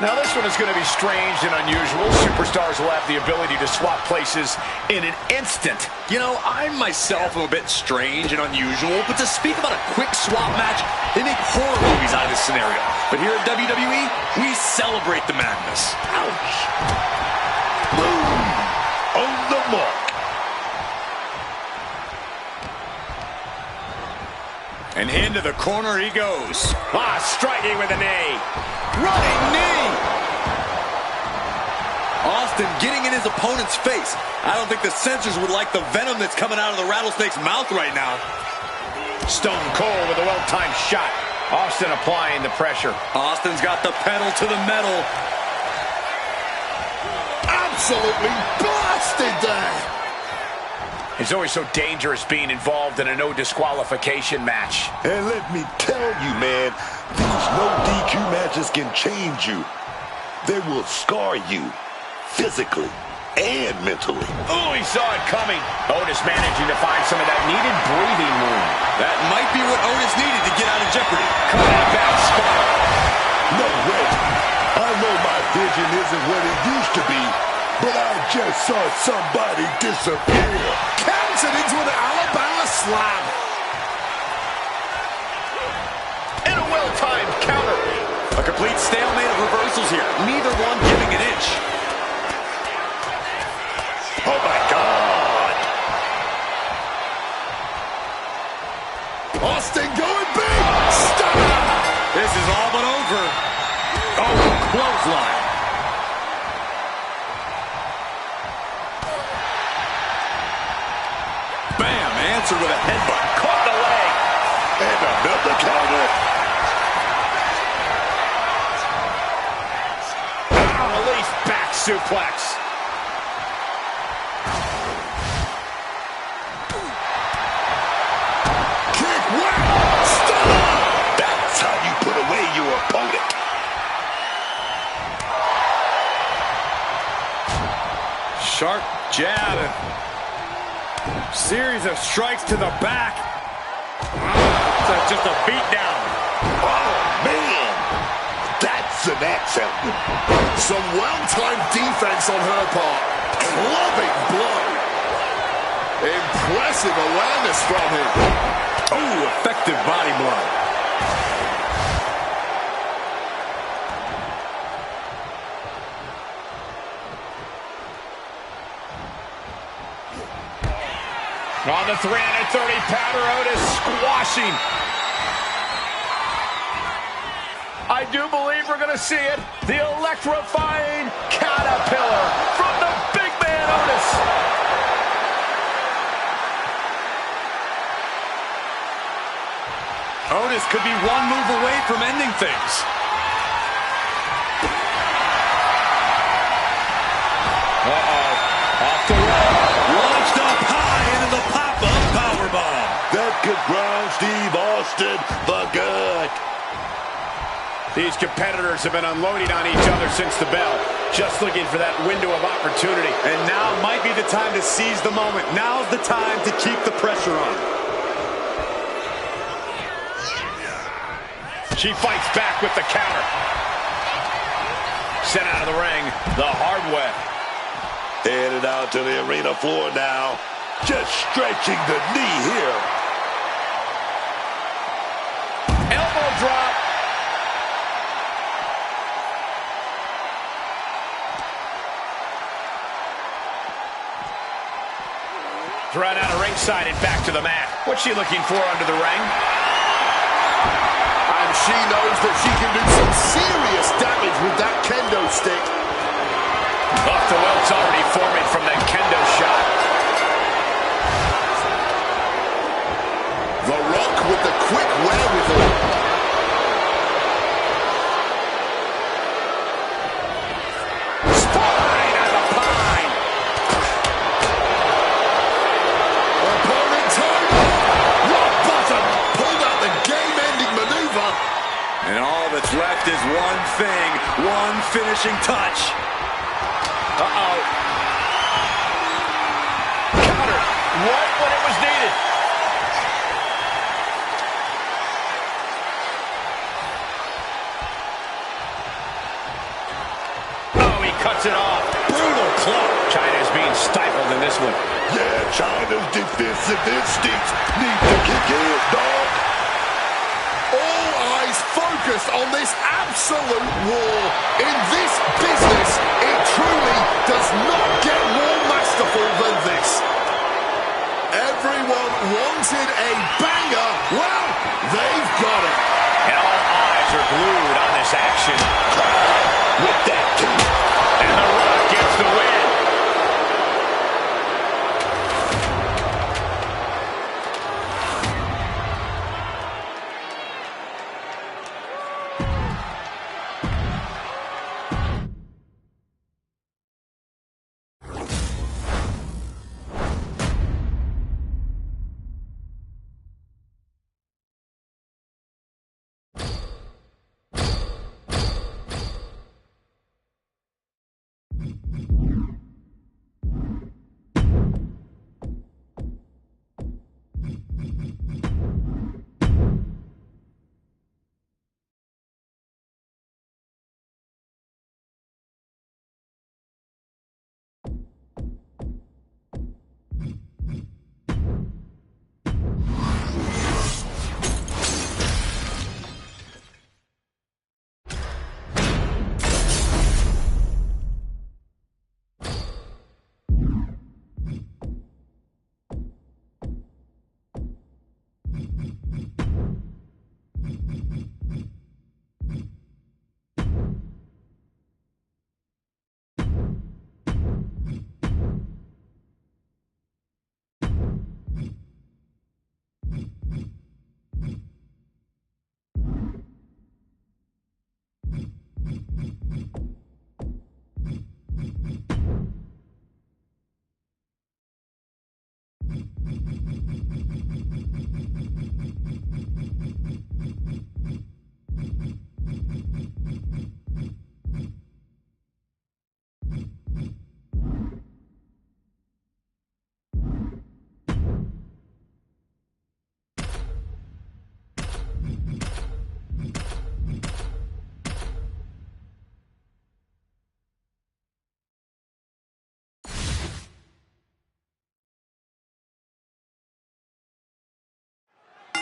Now this one is going to be strange and unusual. Superstars will have the ability to swap places in an instant. You know, I myself am a bit strange and unusual, but to speak about a quick swap match, they make horror movies out of this scenario. But here at WWE, we celebrate the madness. Ouch! Boom! On the mark. And into the corner he goes. Striking with a knee. Running knee! Austin getting in his opponent's face. I don't think the censors would like the venom that's coming out of the rattlesnake's mouth right now. Stone Cold with a well-timed shot. Austin applying the pressure. Austin's got the pedal to the metal. Absolutely blasted there. It's always so dangerous being involved in a no disqualification match. And let me tell you, man, these no DQ matches can change you. They will scar you physically and mentally. Oh, he saw it coming. Otis managing to find some of that needed breathing room. That might be what Otis needed to get out of jeopardy. Cut that back spot. No way. I know my vision isn't what it used to be, but I just saw somebody disappear. Counts it into an Alabama slam. And a well-timed counter. A complete stalemate of reversals here. Neither one giving an inch. Oh, my God. Austin going big. Stunner. This is all but over. Oh, clothesline. Bam, answered with a headbutt. Caught the leg. And another counter. Release back suplex. Kick, whack, stunner. That's how you put away your opponent. Sharp jab. Series of strikes to the back. That's just a beatdown. Oh, man. That's an accent. Some well-timed defense on her part. Clubbing blow. Impressive awareness from him. Oh, effective body blow. On the 330-pounder, Otis squashing. I do believe we're going to see it. The electrifying caterpillar from the big man, Otis. Otis could be one move away from ending things. Off the wall. Launched up high into the pop-up powerbomb. That could ground Steve Austin for good. These competitors have been unloading on each other since the bell, just looking for that window of opportunity. And now might be the time to seize the moment. Now's the time to keep the pressure on. She fights back with the counter. Sent out of the ring the hard way. Headed out to the arena floor now. Just stretching the knee here. Elbow drop. Thrown out of ringside and back to the mat. What's she looking for under the ring? And she knows that she can do some serious damage with that kendo stick. Off the welts already forming from that kendo shot. The Rock with quick wherewithal. Spine on the pine. Opponent tied up. Rock bottom. Pulled out the game-ending maneuver. And all that's left is one thing, one finishing touch. Uh-oh. Counter. Right when it was needed. Oh, he cuts it off. Brutal club. China's being stifled in this one. Yeah, China's defensive instincts need to kick in, dog. All eyes focused on this absolute war. In this business, it truly does not get more masterful than this. Everyone wanted a banger. Well, they've got it. And all eyes are glued on this action. With that too. And The Rock gets the win.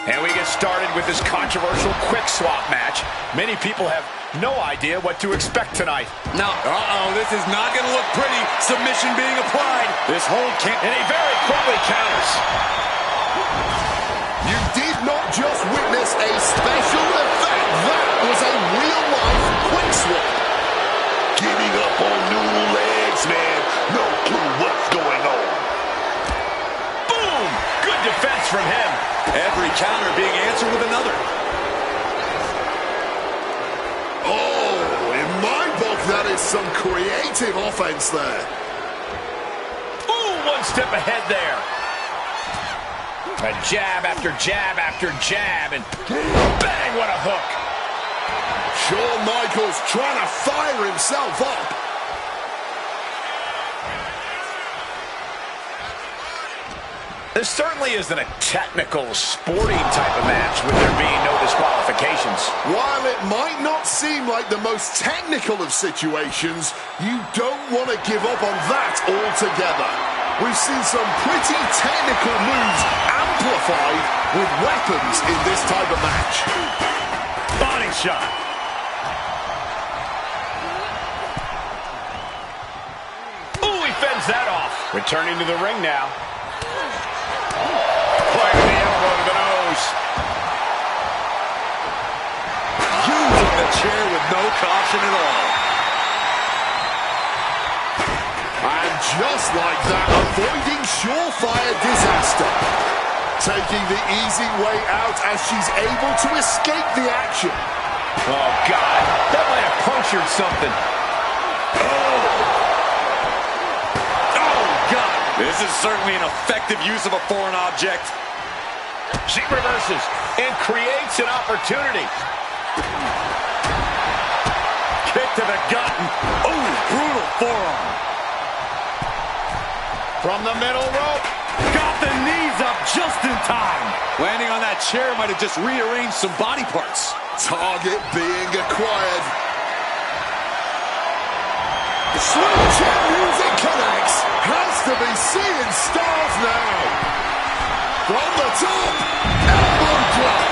And we get started with this controversial quick swap match. Many people have no idea what to expect tonight. Now, this is not going to look pretty. Submission being applied. This hold can't... And he very quickly counters. You did not just witness a special effect. That was a real-life quick swap. Getting up on new legs, man. No clue what's going on. Boom! Good defense from him. Every counter being answered with another. Oh, in my book, that is some creative offense there. Ooh, one step ahead there. A jab after jab after jab, and bang, what a hook. Shawn Michaels trying to fire himself up. This certainly isn't a technical, sporting type of match with there being no disqualifications. While it might not seem like the most technical of situations, you don't want to give up on that altogether. We've seen some pretty technical moves amplified with weapons in this type of match. Body shot. Ooh, he fends that off. Returning to the ring now. Right with the elbow to the nose. Using the chair with no caution at all. And just like that, avoiding surefire disaster. taking the easy way out as she's able to escape the action. Oh, God. That might have punctured something. Oh, God. This is certainly an effective use of a foreign object. She reverses and creates an opportunity. Kick to the gut. Oh, brutal forearm. From the middle rope. Got the knees up just in time. Landing on that chair might have just rearranged some body parts. Target being acquired. Slim Jim music connects. Has to be seeing stars now. From the top. Elbow drop.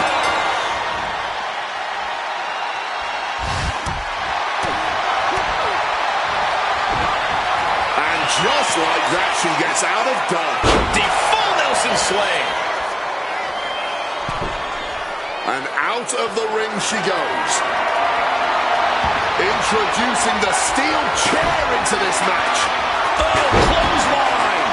And just like that, she gets out of dodge. The full Nelson slaying. And out of the ring she goes. Introducing the steel chair into this match. Oh, clothesline.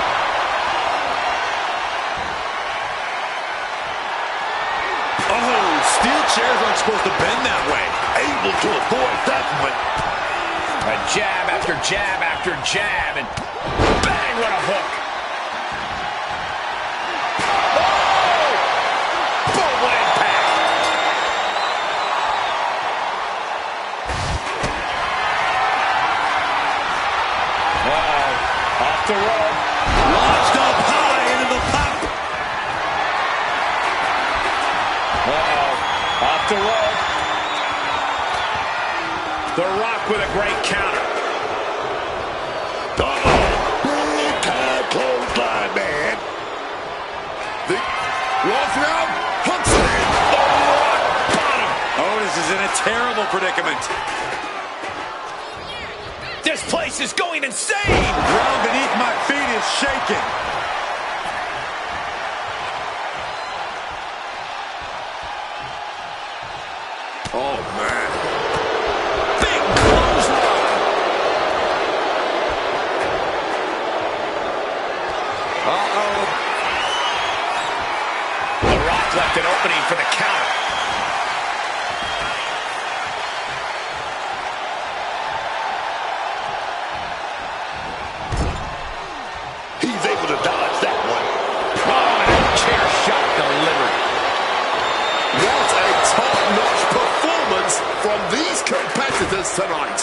Oh, steel chairs aren't supposed to bend that way. Able to avoid that one. A jab after jab after jab, and bang, what a hook. Oh! Boom, what impact. Uh-oh, off the rope. Launched up high into the pop. Uh-oh, off the rope. The Rock with a great counter. Big time clothesline, man. The Rock now hunts it in. Bottom. Otis is in a terrible predicament. This place is going insane. Ground beneath my feet is shaking. Oh, man. Big clothesline. Uh-oh. The Rock left an opening for the counter. He's able to dodge that one. Oh, and a chair shot delivered. What a top-notch performance from these competitors tonight.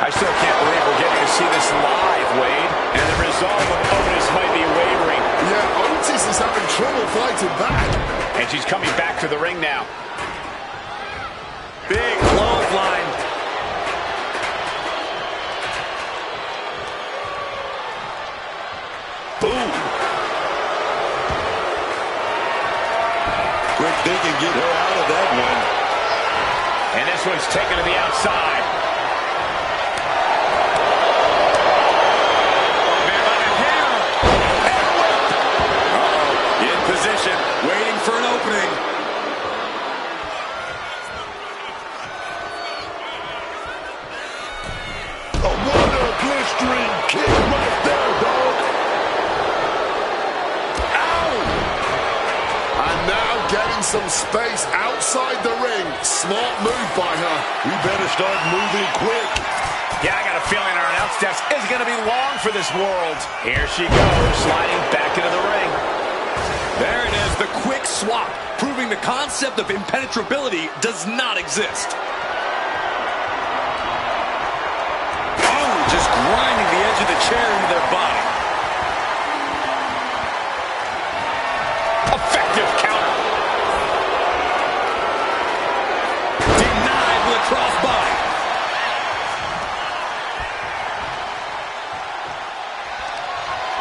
I still can't believe we're getting to see this live, Wade. And the resolve of Otis might be wavering. Yeah, Otis is having trouble fighting back. And she's coming back to the ring now. Big clothesline. Boom. Quick thinking, get her out of that one. And this one's taken to the outside. In position, waiting for an opening. What a blistering kick right there, dog. Ow! And now getting some space outside the ring. Smart move by her. We better start moving quick. Yeah, I got a feeling our announce desk is going to be long for this world. Here she goes, sliding back into the ring. There it is, the quick swap, proving the concept of impenetrability does not exist. Oh, just grinding the edge of the chair into their body. Effective counter. Denied with a crossbody.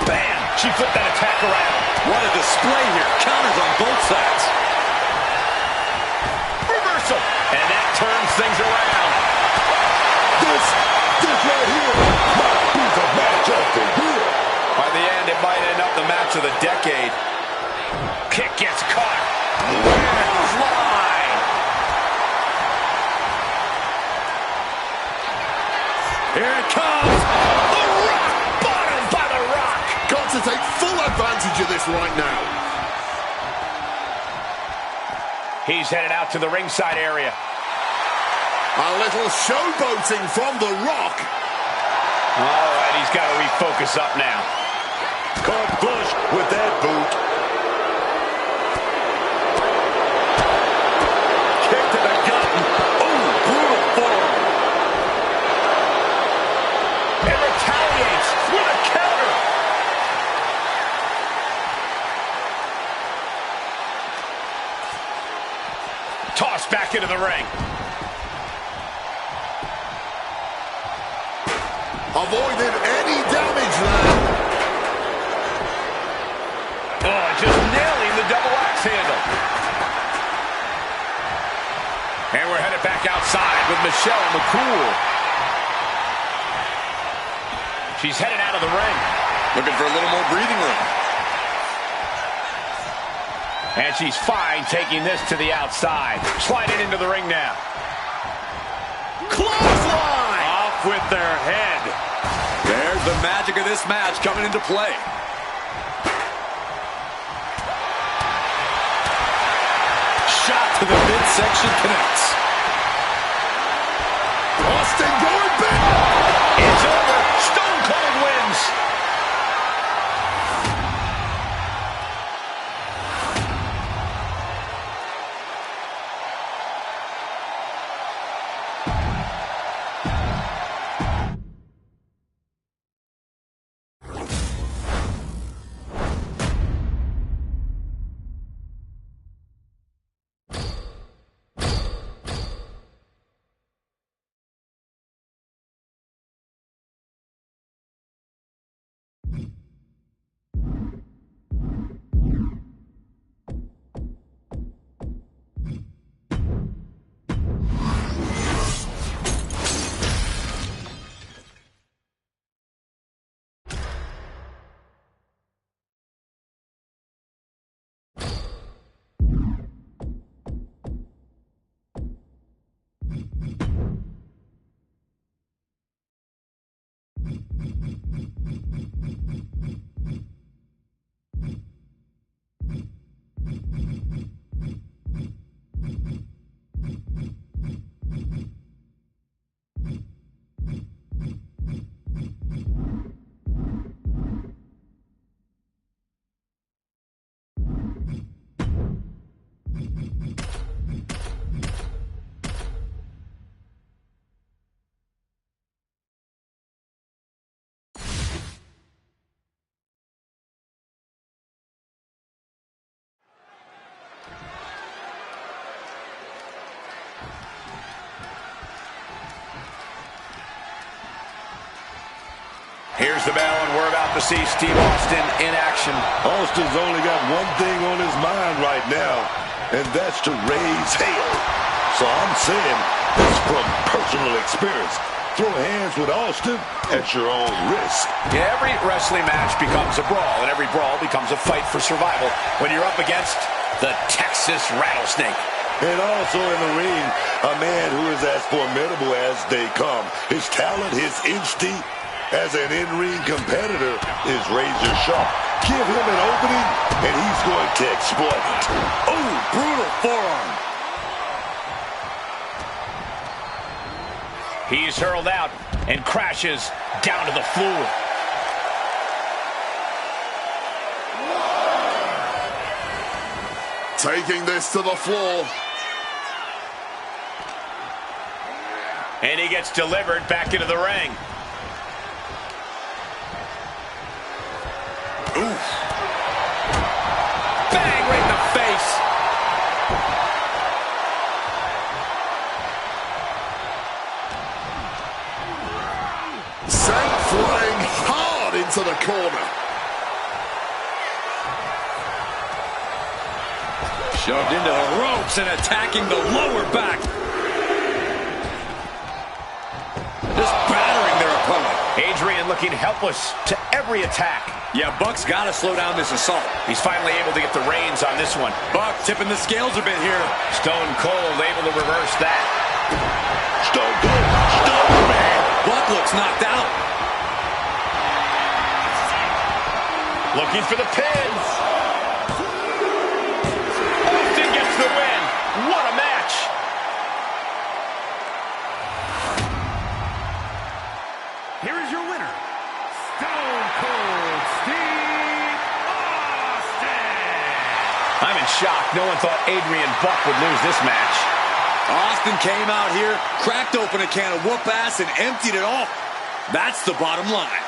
Bam! She flipped that attack around. What a display here. Counters on both sides. Reversal. And that turns things around. This right here might be the match of the year. By the end, it might end up the match of the decade. Kick gets caught. Clothesline. Here it comes. The Rock. Bottom by the Rock. Got to take full advantage of this right now. He's headed out to the ringside area. A little showboating from The Rock. All right, he's got to refocus up now. Caught flush with that boot. Kick to the gut. Oh, brutal forearm. And retaliates with a counter. Tossed back into the ring. Avoided any damage there. Oh, just nailing the double axe handle. And we're headed back outside with Michelle McCool. She's headed out of the ring. Looking for a little more breathing room. And she's fine taking this to the outside. Sliding into the ring now. Clothesline! Off with their head. There's the magic of this match coming into play. Shot to the midsection connects. Austin going back! It's over. Stone Cold wins. Here's the bell, and we're about to see Steve Austin in action. Austin's only got one thing on his mind right now, and that's to raise hell. So I'm saying this from personal experience. Throw hands with Austin at your own risk. Yeah, every wrestling match becomes a brawl, and every brawl becomes a fight for survival when you're up against the Texas Rattlesnake. And also in the ring, a man who is as formidable as they come. His talent, his instinct as an in-ring competitor is razor sharp. Give him an opening, and he's going to exploit it. Oh, brutal forearm. He's hurled out and crashes down to the floor. Taking this to the floor. And he gets delivered back into the ring. Oof. Bang, right in the face. Sent flying hard into the corner. Shoved into the ropes and attacking the lower back. Just battering their opponent. Adrian looking helpless to every attack. Yeah, Buck's got to slow down this assault. He's finally able to get the reins on this one. Buck tipping the scales a bit here. Stone Cold able to reverse that. Stone Cold, Stone Man. Buck looks knocked out. Looking for the pin. Austin gets the win. thought Adrian Buck would lose this match. Austin came out here, cracked open a can of whoop ass, and emptied it all. That's the bottom line.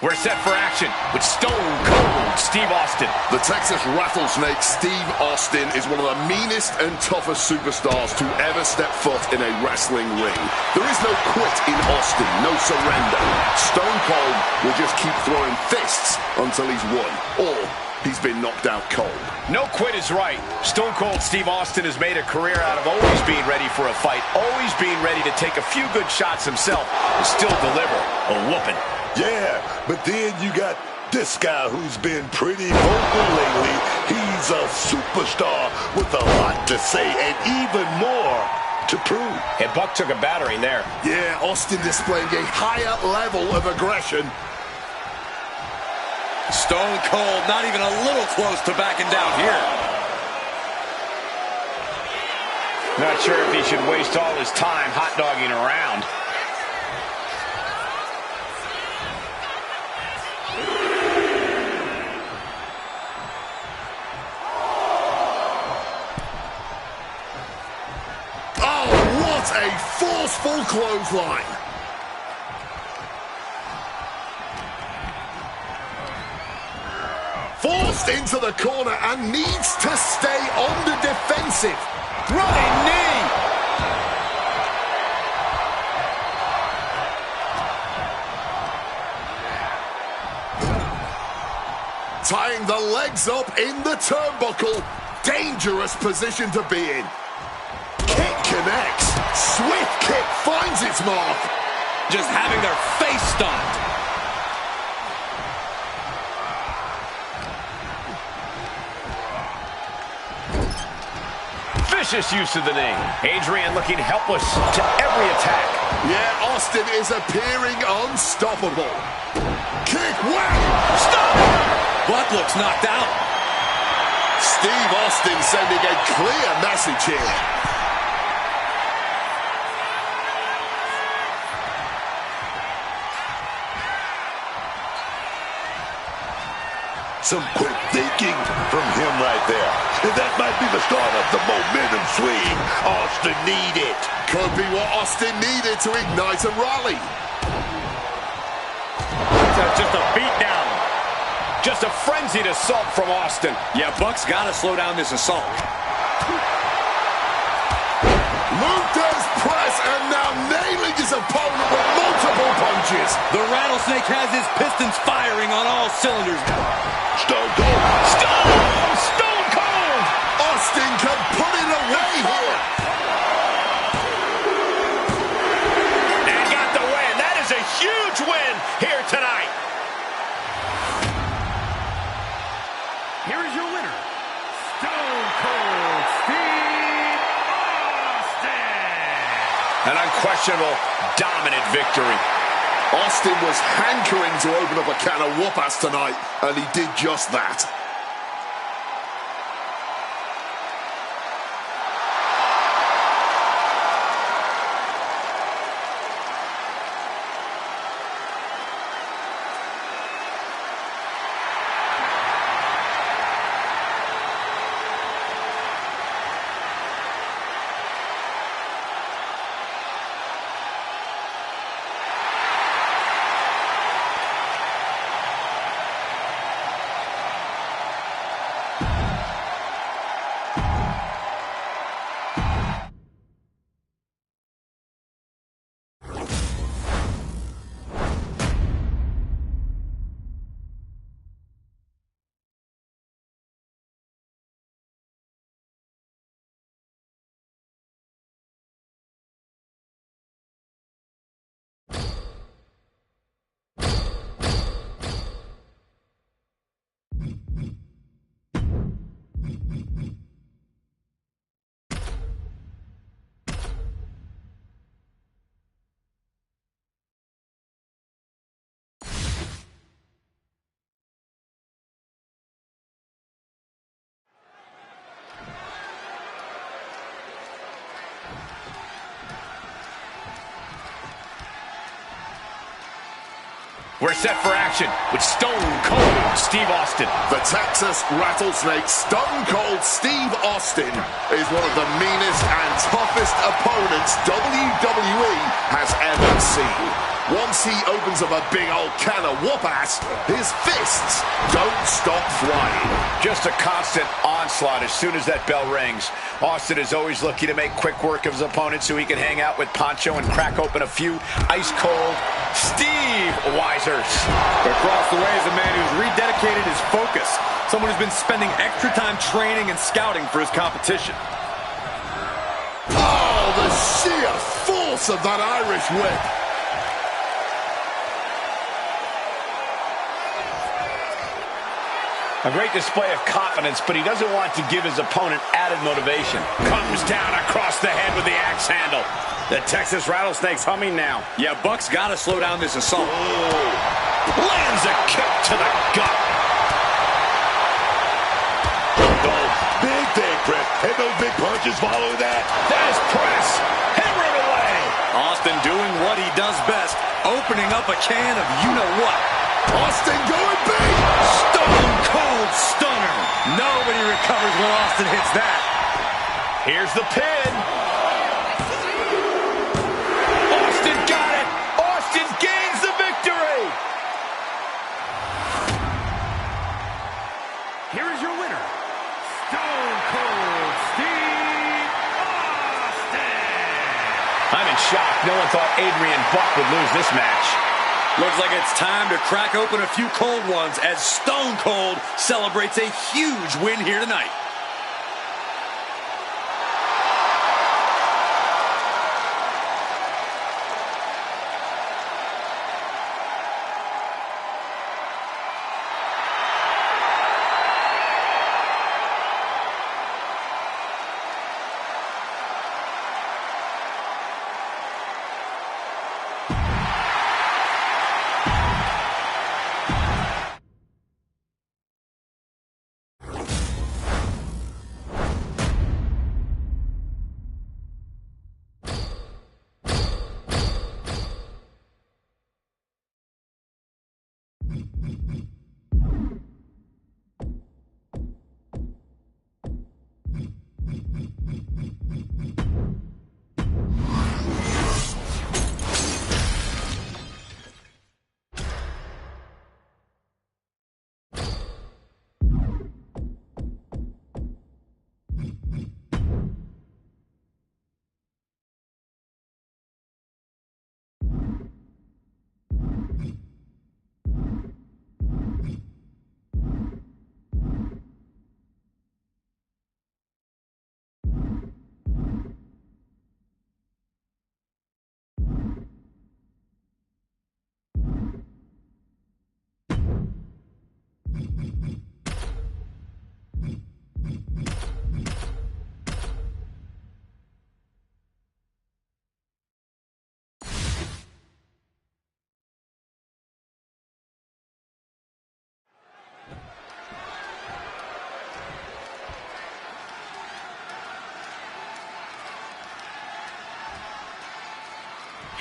We're set for action with Stone Cold Steve Austin. The Texas Rattlesnake Steve Austin is one of the meanest and toughest superstars to ever step foot in a wrestling ring. There is no quit in Austin, no surrender. Stone Cold will just keep throwing fists until he's won, or he's been knocked out cold. No quit is right. Stone Cold Steve Austin has made a career out of always being ready for a fight, always being ready to take a few good shots himself and still deliver a whooping. Yeah, but then you got this guy who's been pretty vocal lately. He's a superstar with a lot to say and even more to prove. And Buck took a battering there. Yeah, Austin displaying a higher level of aggression. Stone Cold not even a little close to backing down here. Not sure if he should waste all his time hot-dogging around. A forceful clothesline. Forced into the corner and needs to stay on the defensive. Running knee. Tying the legs up in the turnbuckle. Dangerous position to be in. Kick connects. Swift kick finds its mark. Just having their face stomped. Vicious use of the knee. Adrian looking helpless to every attack. Yeah, Austin is appearing unstoppable. Kick, whack! Stop! Buck looks knocked out. Steve Austin sending a clear message here. Some quick thinking from him right there. And that might be the start of the momentum swing Austin needed. Could be what Austin needed to ignite a rally. Just a beatdown. Just a frenzied assault from Austin. Yeah, Buck's got to slow down this assault. Luther's press and now nailing his opponent with multiple punches. The Rattlesnake has his pistons firing on all cylinders now. Stone Cold. Stone Cold! Austin can put it away here. And got the win. That is a huge win here tonight. Here is your winner, Stone Cold Steve Austin. An unquestionable, dominant victory. Austin was hankering to open up a can of whoop-ass tonight, and he did just that. We're set for action with Stone Cold Steve Austin. The Texas Rattlesnake Stone Cold Steve Austin is one of the meanest and toughest opponents WWE has ever seen. Once he opens up a big old can of whoop-ass, his fists don't stop flying. Just a constant onslaught as soon as that bell rings. Austin is always looking to make quick work of his opponent so he can hang out with Poncho and crack open a few ice-cold Steve Weisers. Across the way is a man who's rededicated his focus. Someone who's been spending extra time training and scouting for his competition. Oh, the sheer force of that Irish whip. A great display of confidence, but he doesn't want to give his opponent added motivation. Comes down across the head with the axe handle. The Texas Rattlesnake's humming now. Yeah, Buck's got to slow down this assault. Lands a kick to the gut. Big press. And those big punches follow that. There's press. Hammered away. Austin doing what he does best, opening up a can of you-know-what. Austin going big. Stone Cold Stunner. Nobody recovers when Austin hits that. Here's the pin. Austin got it. Austin gains the victory. Here is your winner, Stone Cold Steve Austin. I'm in shock. No one thought Adrian Buck would lose this match. Looks like it's time to crack open a few cold ones as Stone Cold celebrates a huge win here tonight.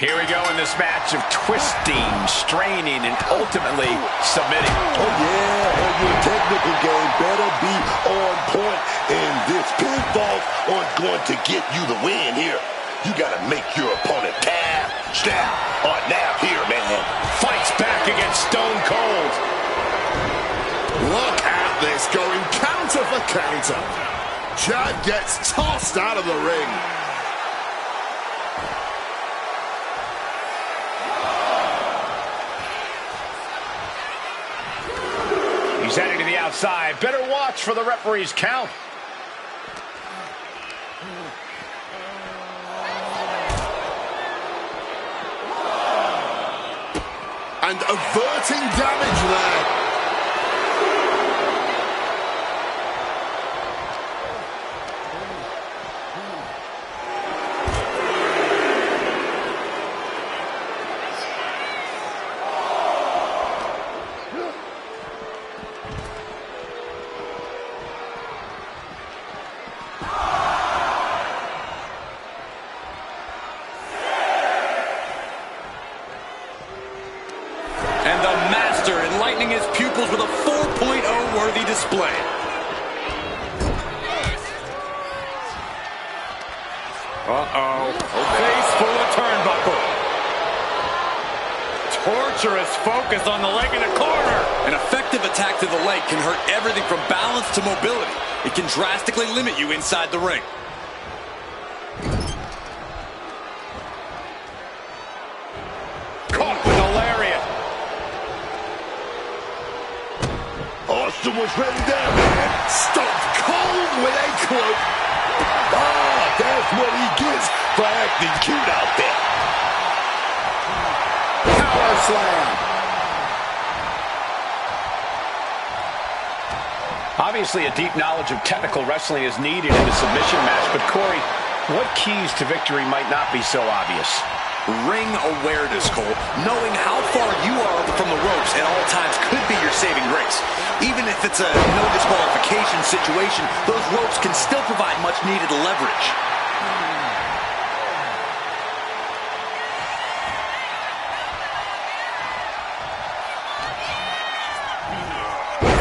Here we go in this match of twisting, straining, and ultimately submitting. Oh, yeah, and your technical game better be on point. And this pinfall aren't going to get you the win here. You got to make your opponent tap, snap, or nap here, man. Fights back against Stone Cold. Look at this, going counter for counter. Chad gets tossed out of the ring. He's heading to the outside. Better watch for the referee's count. And averting damage there. And the master enlightening his pupils with a 4.0 worthy display. Uh-oh. Face full of turnbuckle. Torturous focus on the leg in the corner. An effective attack to the leg can hurt everything from balance to mobility. It can drastically limit you inside the ring. Caught with a lariat. Austin was ready down, man. Stopped cold with a cloak. Ah, that's what he gets for acting cute out there. Power slam. Obviously, a deep knowledge of technical wrestling is needed in a submission match, but Corey, what keys to victory might not be so obvious? Ring awareness, Cole. Knowing how far you are from the ropes at all times could be your saving grace. Even if it's a no disqualification situation, those ropes can still provide much needed leverage.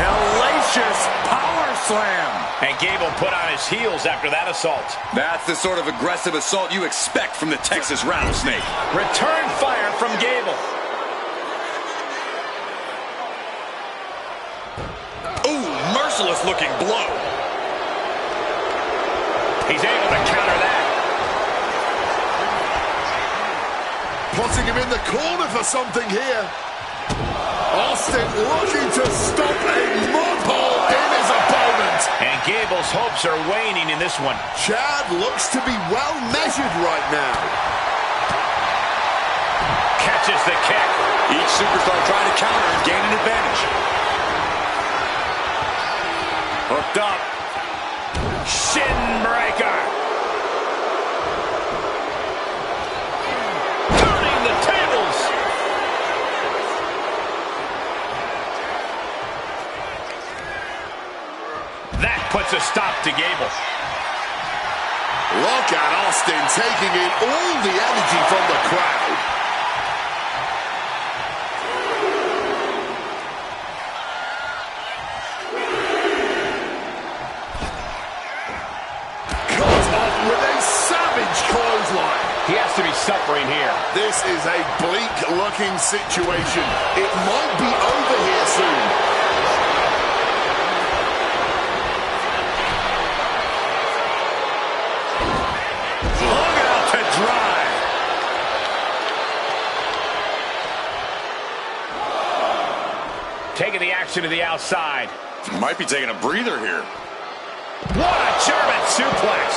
Hellacious power slam. And Gable put on his heels after that assault. That's the sort of aggressive assault you expect from the Texas Rattlesnake. Return fire from Gable. Ooh, merciless looking blow. He's able to counter that. Putting him in the corner for something here. Austin looking to stop a mud hole in his opponent. And Gable's hopes are waning in this one. Chad looks to be well measured right now. Catches the kick. Each superstar trying to counter and gain an advantage. Hooked up. Shin breaker. Turning the tables. That puts a stop to Gable. Look at Austin taking in all the energy from the crowd. Caught off with a savage clothesline. He has to be suffering here. This is a bleak-looking situation. It might be over here soon. Taking the action to the outside. Might be taking a breather here. What a German suplex.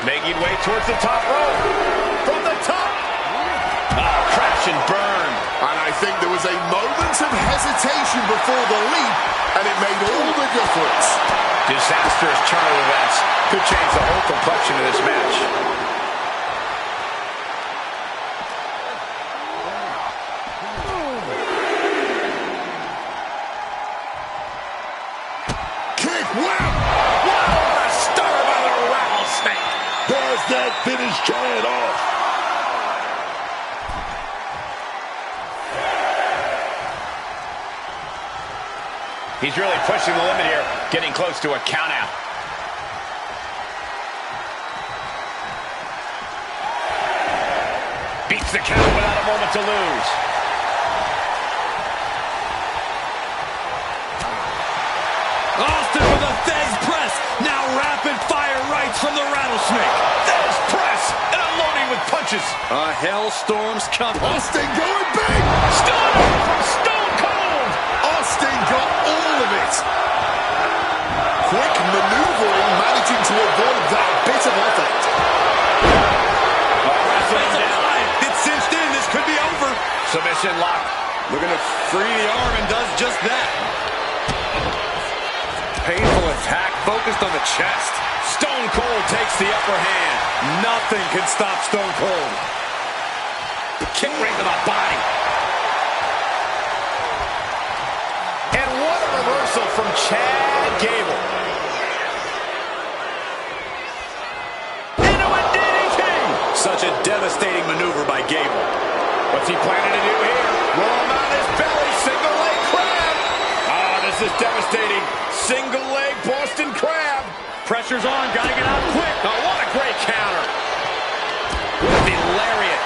Making way towards the top rope. From the top. Oh, crash and burn. And I think there was a moment of hesitation before the leap, and it made all the difference. Disastrous turn of events could change the whole complexion of this match. Wow! What a star by the rattlesnake! There's that might finish Chad off. He's really pushing the limit here, getting close to a countout. Beats the count without a moment to lose. Austin with a Thez press. Now rapid fire rights from the rattlesnake. Thez press and unloading with punches. A hellstorm's coming. Austin going big. Stunner from Stone Cold. Austin got all of it. Quick maneuvering, managing to avoid that bit of effect. It's cinched in. This could be over. Submission lock. Looking to free the arm and does just that. Painful attack focused on the chest. Stone Cold takes the upper hand. Nothing can stop Stone Cold. Kick right to the body. And what a reversal from Chad Gable. Into a DDT. Such a devastating maneuver by Gable. What's he planning to do here? Roll him on his belly. Single leg crab. Ah, this is devastating. Single leg Boston crab. Pressure's on. Gotta get out quick. Oh, what a great counter. With the lariat.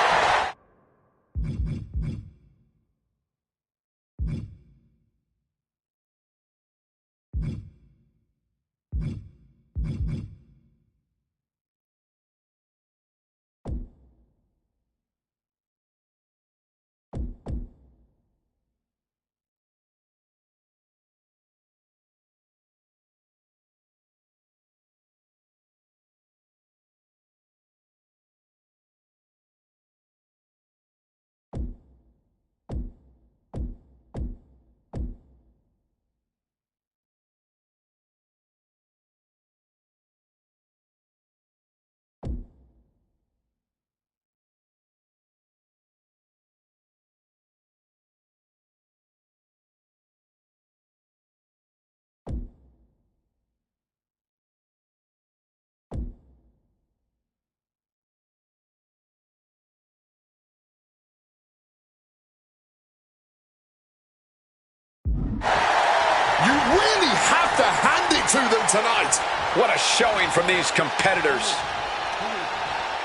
You really have to hand it to them tonight. What a showing from these competitors.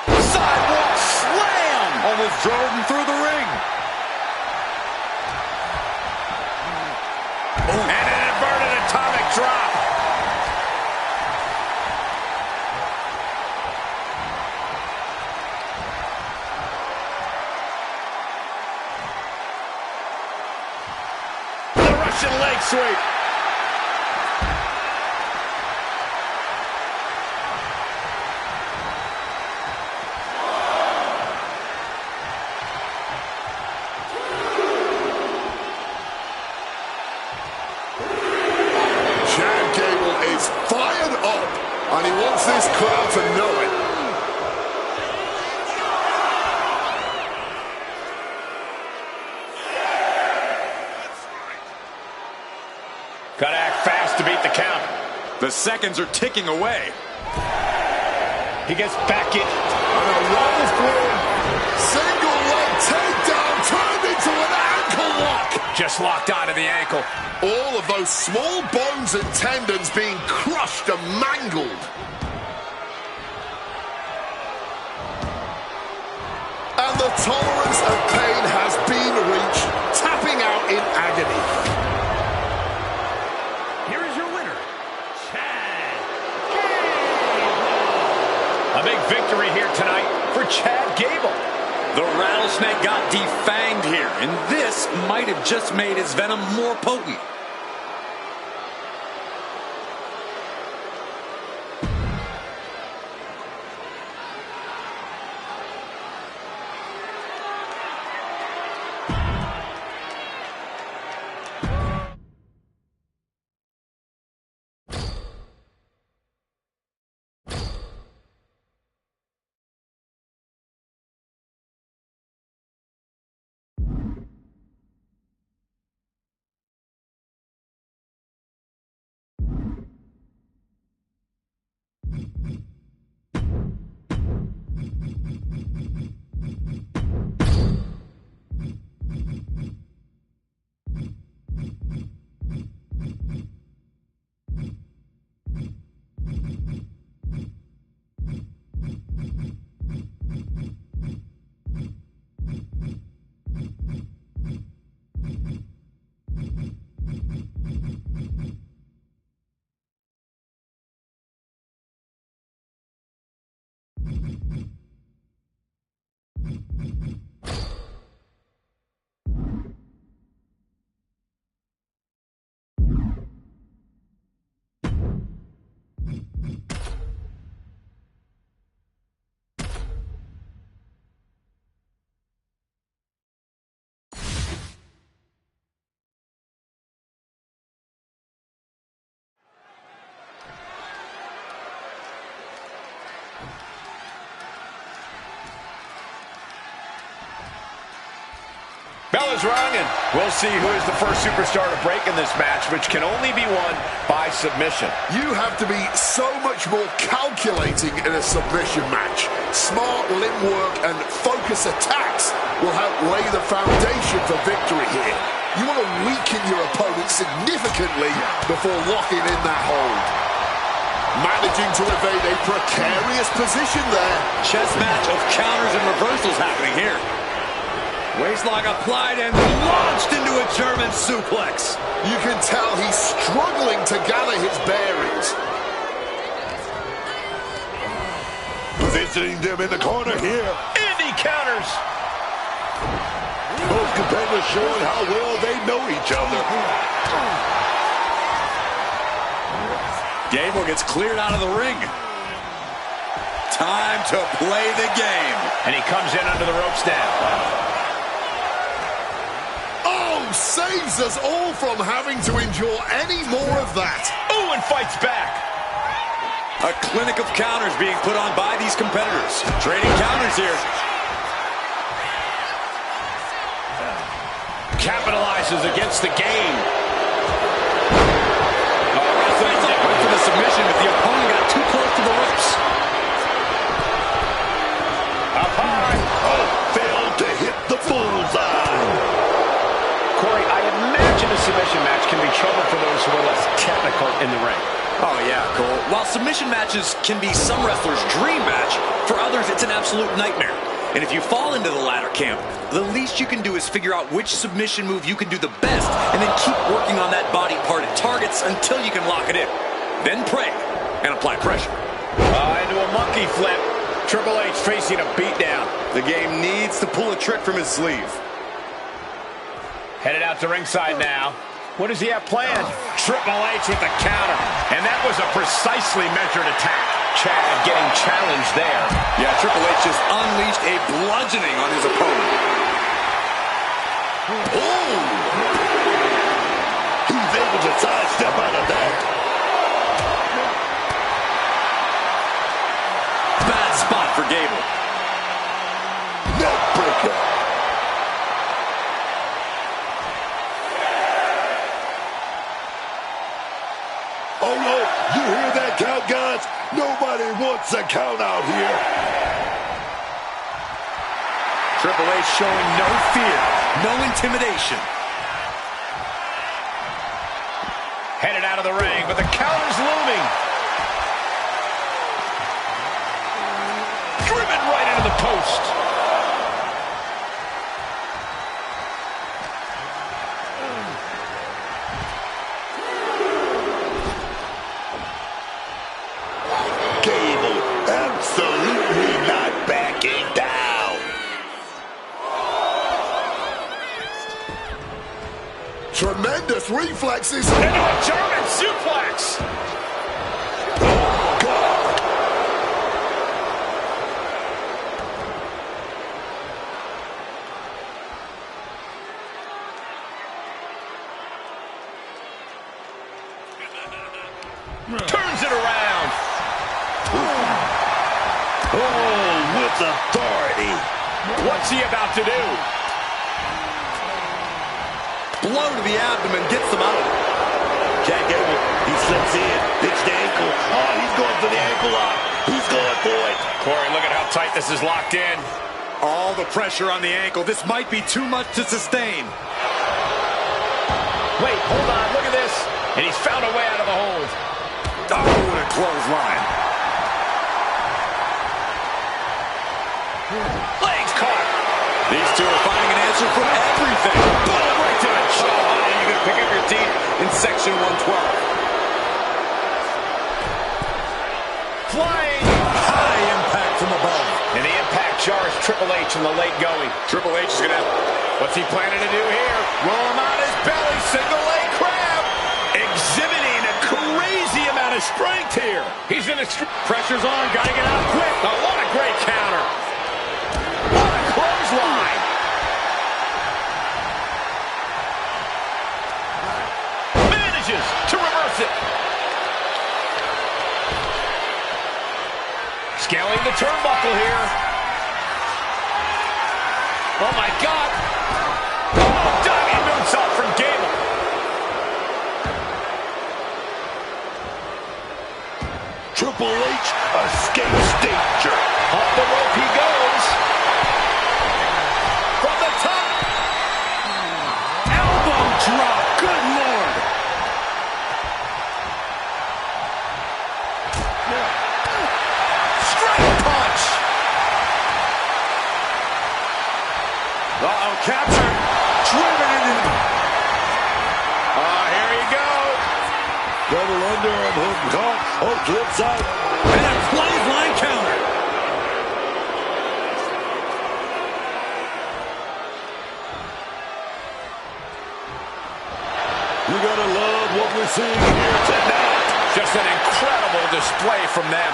Sidewalk slam. Almost drove him through the ring. And an inverted atomic drop. The Russian leg sweep. Chad Gable is fired up, and he wants this crowd to know it. Gotta act fast to beat the count. The seconds are ticking away. He gets back in. And a roll through. Single leg takedown turned into an ankle lock. Just locked onto the ankle. All of those small bones and tendons being crushed and mangled. And the tolerance of pain has been reached, tapping out in agony. Here is your winner, Chad A big victory here tonight for Chad Gable. The rattlesnake got defanged here, and this might have just made his venom more potent. Bell is rung, and we'll see who is the first superstar to break in this match, which can only be won by submission. You have to be so much more calculating in a submission match. Smart limb work and focus attacks will help lay the foundation for victory here. You want to weaken your opponent significantly before locking in that hold. Managing to evade a precarious position there. Chess match of counters and reversals happening here. Waistlock applied and launched into a German suplex. You can tell he's struggling to gather his bearings. Positioning them in the corner here. Indy counters. Both competitors showing how well they know each other. Gable gets cleared out of the ring. Time to play the game. And he comes in under the ropes now. Saves us all from having to endure any more of that. Ooh, and fights back. A clinic of counters being put on by these competitors. Trading counters here. Capitalizes against the game. Went for the submission, but the opponent got too close to the ropes. Up high. Oh, failed to hit the bullseye. Corey, I imagine a submission match can be trouble for those who are less technical in the ring. Oh, yeah, Cole. While submission matches can be some wrestlers' dream match, for others it's an absolute nightmare. And if you fall into the latter camp, the least you can do is figure out which submission move you can do the best and then keep working on that body part at targets until you can lock it in. Then pray and apply pressure. Into a monkey flip. Triple H facing a beatdown. The game needs to pull a trick from his sleeve. Headed out to ringside now. What does he have planned? Triple H with the counter. And that was a precisely measured attack. Chad getting challenged there. Yeah, Triple H just unleashed a bludgeoning on his opponent. Oh! He's able to sidestep out of that. Bad spot for Gable. Neck breaker. Oh no, you hear that count, guys? Nobody wants a count out here. Triple H showing no fear, no intimidation. Headed out of the ring, but the counter's looming. Driven right into the post. Absolutely not backing down. Tremendous reflexes. Into a German suplex. Oh, God. Turns it around. Oh, with authority. What's he about to do? Blow to the abdomen gets them out. Jack Gable, he slips in, picks the ankle. Oh, he's going for the ankle lock. He's going for it. Corey, look at how tight this is locked in. All the pressure on the ankle. This might be too much to sustain. Wait, hold on, look at this. And he's found a way out of the hold. Oh, and a clothesline. Legs caught. These two are finding an answer for everything. Boom, right to the jaw. Oh, you're going to pick up your teeth in section 112. Flying. High impact from above. And the impact jars Triple H in the late going. Triple H is going to have... What's he planning to do here? Roll him on his belly, single leg crab. Exhibiting a crazy amount of strength here. He's in a... Pressure's on, gotta get out quick. Oh, what a great counter. What a clothesline. Manages to reverse it. Scaling the turnbuckle here. Oh, my God. Oh, drop. Good Lord. Straight punch. Uh-oh, captured. Driven into... Here you go. Double underarm hook caught. Oh, flip side. And a clothesline counter. You gotta love what we're seeing here tonight. Just an incredible display from them.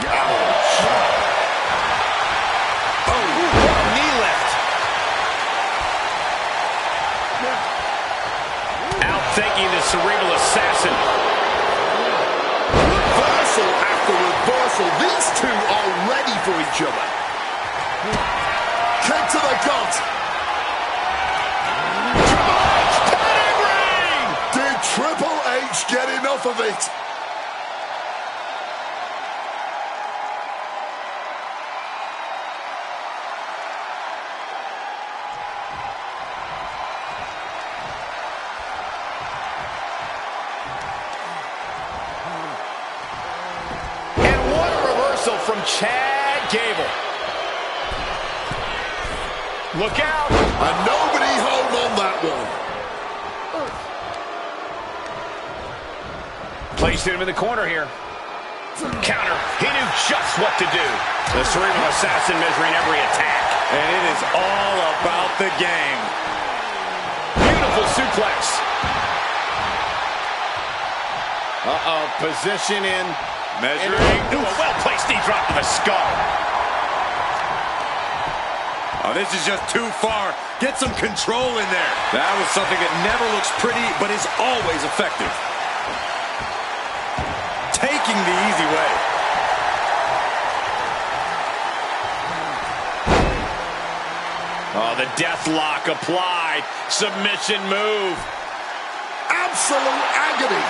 Ouch. Oh, knee lift. Outthinking the cerebral assassin. Reversal after reversal. These two are ready for each other. Kick to the gut. Did Triple H get enough of it? And what a reversal from Chad Gable. Look out. And nobody home on that one. Placing him in the corner here. Counter. He knew just what to do. The cerebral assassin measuring every attack. And it is all about the game. Beautiful suplex. Uh-oh, position in. Measuring. Ooh, a well-placed knee drop to the skull. Oh, this is just too far. Get some control in there. That was something that never looks pretty, but is always effective. Taking the easy way. Oh, the death lock applied. Submission move. Absolute agony.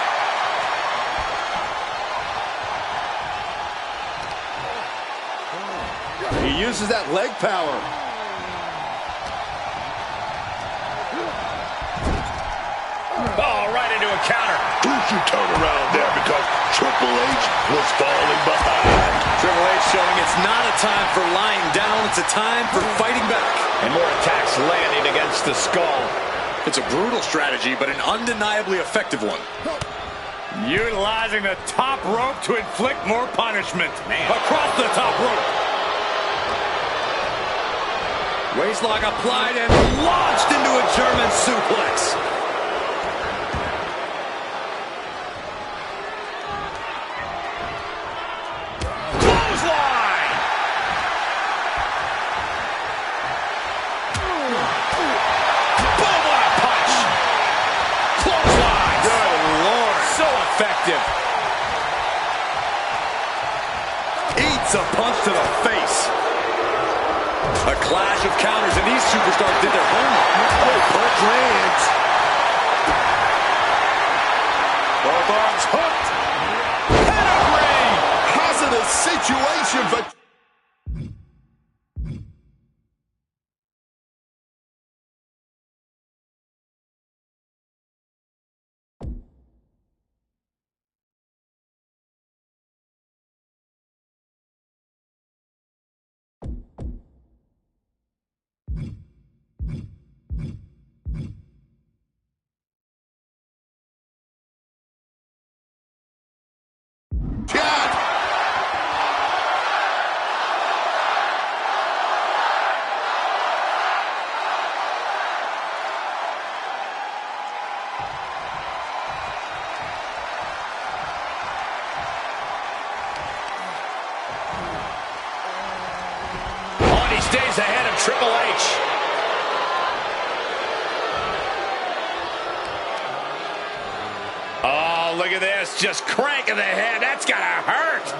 He uses that leg power. Oh, right into a counter. Don't you turn around there because Triple H was falling behind. Triple H showing it's not a time for lying down, it's a time for fighting back. And more attacks landing against the skull. It's a brutal strategy, but an undeniably effective one. Utilizing the top rope to inflict more punishment. Man. Across the top rope. Waistlock applied and launched into a German suplex. Clothesline! Boom, what a punch! Clothesline! Good Lord. So effective. Eats a punch to the face. A clash of counters, and these superstars did their homework. Oh, punch lands. Both arms hooked. Pedigree. Hazardous situation for... Chad. On he stays ahead of Triple H. Oh, look at this. Just cranking the head. That's gotta hurt.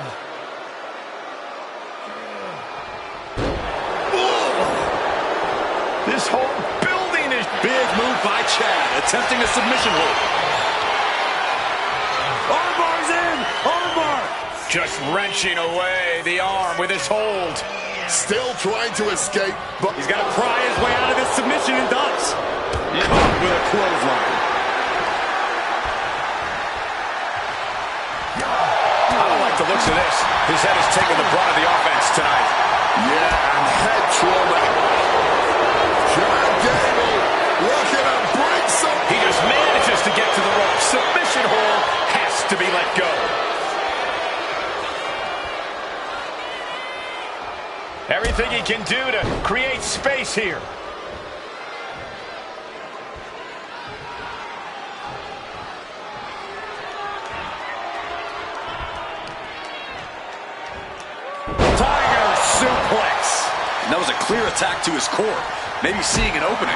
This whole building is... Big move by Chad, attempting a submission hold. Armbar's in! Armbar! just wrenching away the arm with his hold. Still trying to escape, but He's got to pry his way out of this submission and does. His head has taken the brunt of the offense tonight. Yeah, and head trauma. Chad Gable looking to bring some... He just manages to get to the rope. Submission hold has to be let go. Everything he can do to create space here. Tiger suplex. And that was a clear attack to his core. Maybe seeing an opening.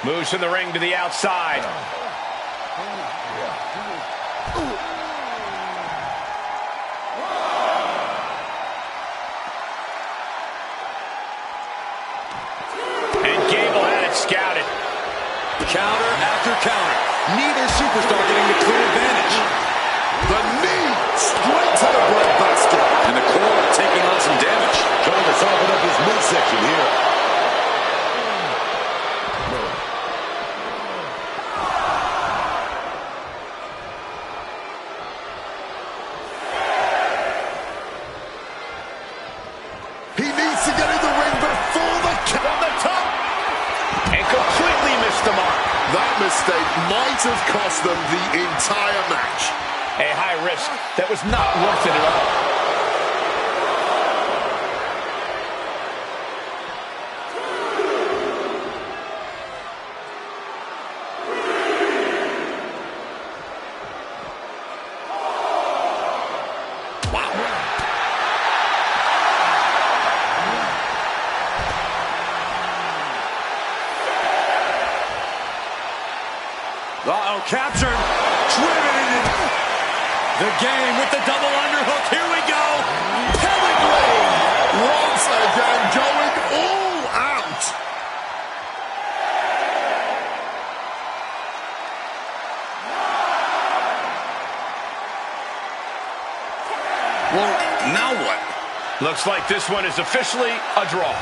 Moves from the ring to the outside. And Gable had it scouted. Counter after counter. Neither superstar getting the clear advantage. The knee straight to the breadbasket. And the core taking on some damage. Trying to soften up his midsection here. He needs to get in the ring before the count. From the top. And completely missed the mark. That mistake might have cost them the entire match. A high risk that was not worth it at all. Uh-oh, captured. Driven into the game with the double underhook. Here we go. Pedigree once again going all out. Well, now what? Looks like this one is officially a draw.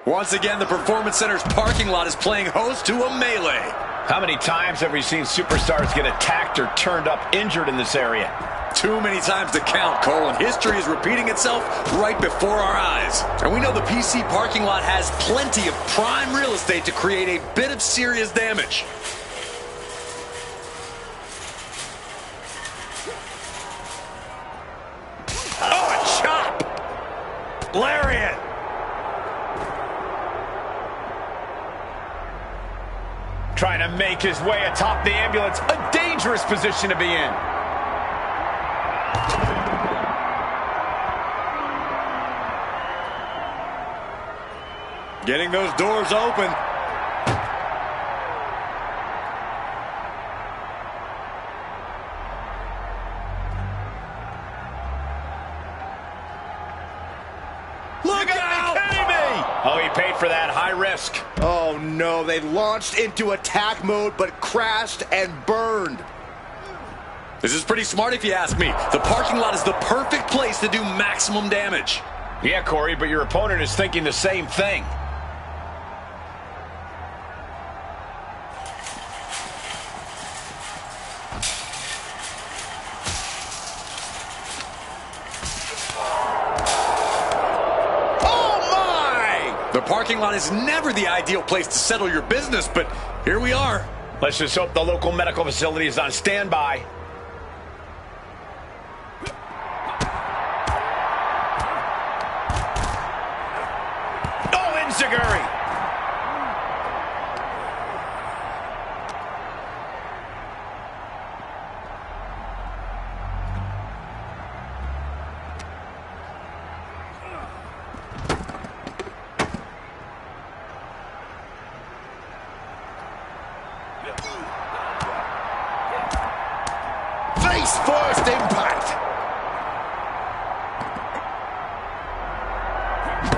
Once again, the Performance Center's parking lot is playing host to a melee. How many times have we seen superstars get attacked or turned up injured in this area? Too many times to count, Cole, and history is repeating itself right before our eyes. And we know the PC parking lot has plenty of prime real estate to create a bit of serious damage. Oh, a chop! Lariat! Trying to make his way atop the ambulance. A dangerous position to be in. Getting those doors open. Look out! Kidding me! Oh, he paid for that. High risk. Oh no, they launched into attack mode but crashed and burned. This is pretty smart if you ask me. The parking lot is the perfect place to do maximum damage. Yeah, Corey, but your opponent is thinking the same thing. The parking lot is never the ideal place to settle your business, but here we are. Let's just hope the local medical facility is on standby. Oh, Enziguri! Face first impact.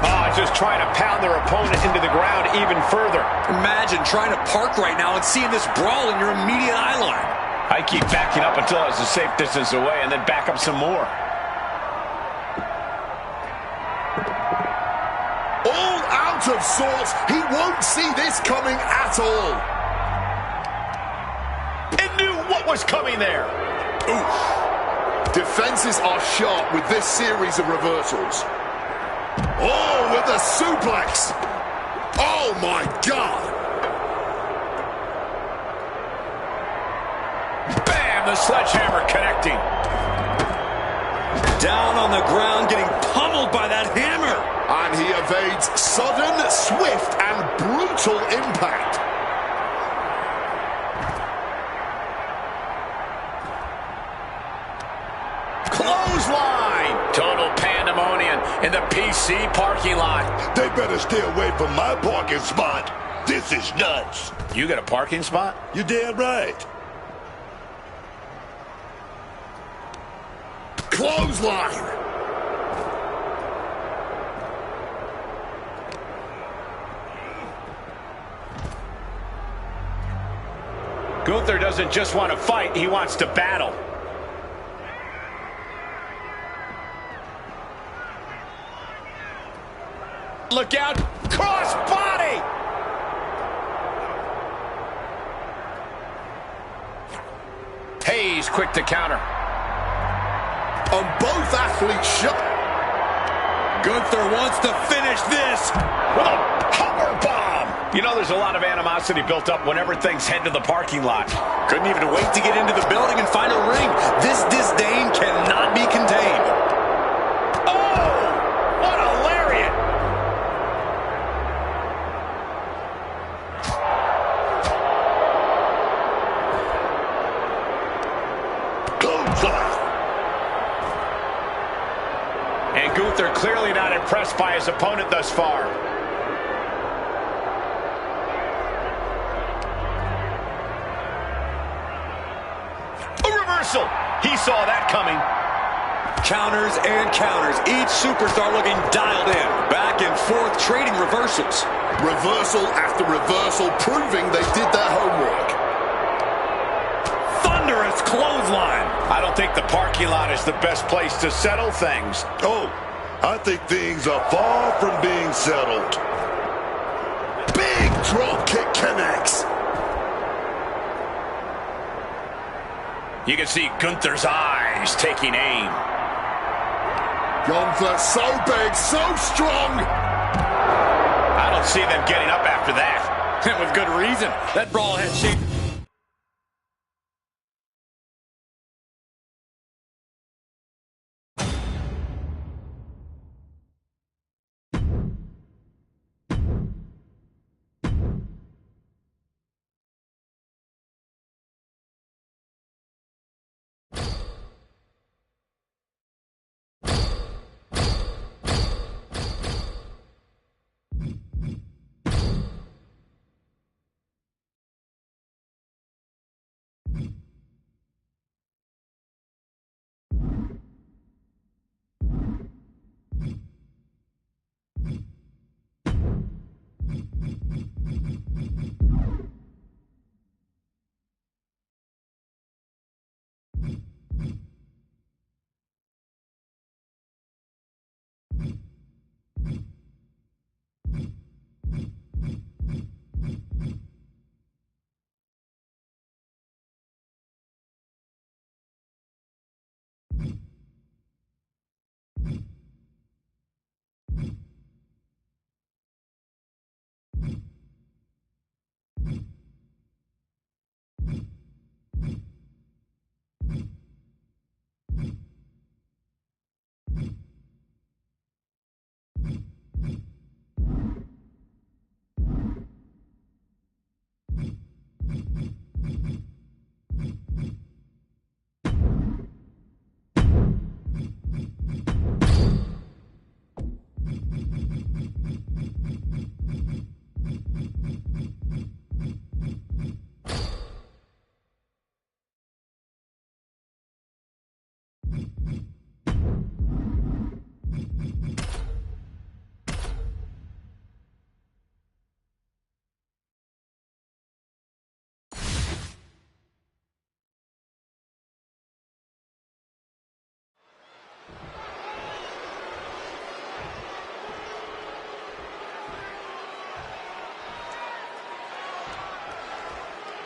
Oh, just trying to pound their opponent into the ground even further. Imagine trying to park right now and seeing this brawl in your immediate eye line. I keep backing up until I was a safe distance away and then back up some more. All out of sorts. He won't see this coming at all. It knew what was coming there. Oof. Defenses are sharp with this series of reversals. Oh, with a suplex. Oh, my God. Bam, the sledgehammer connecting. Down on the ground, getting pummeled by that hammer. And he evades sudden, swift, and brutal impact. Clothesline! Total pandemonium in the PC parking lot. They better stay away from my parking spot. This is nuts. You got a parking spot? You damn right. Clothesline! Gunther doesn't just want to fight, he wants to battle. Look out! Cross body! Hayes quick to counter. On both athletes shot. Gunther wants to finish this with a power bomb. You know there's a lot of animosity built up whenever things head to the parking lot. Couldn't even wait to get into the building and find a ring. This disdain cannot be contained. Oh! What a lariat! And Gunther clearly not impressed by his opponent thus far. A reversal! He saw that coming. Counters and counters. Each superstar looking dialed in. Back and forth, trading reversals. Reversal after reversal, proving they did their homework. Thunderous clothesline. I don't think the parking lot is the best place to settle things. Oh, I think things are far from being settled. Big drop kick connects. You can see Gunther's eyes taking aim. Gunther so big, so strong. I don't see them getting up after that. With good reason. That brawl had shape.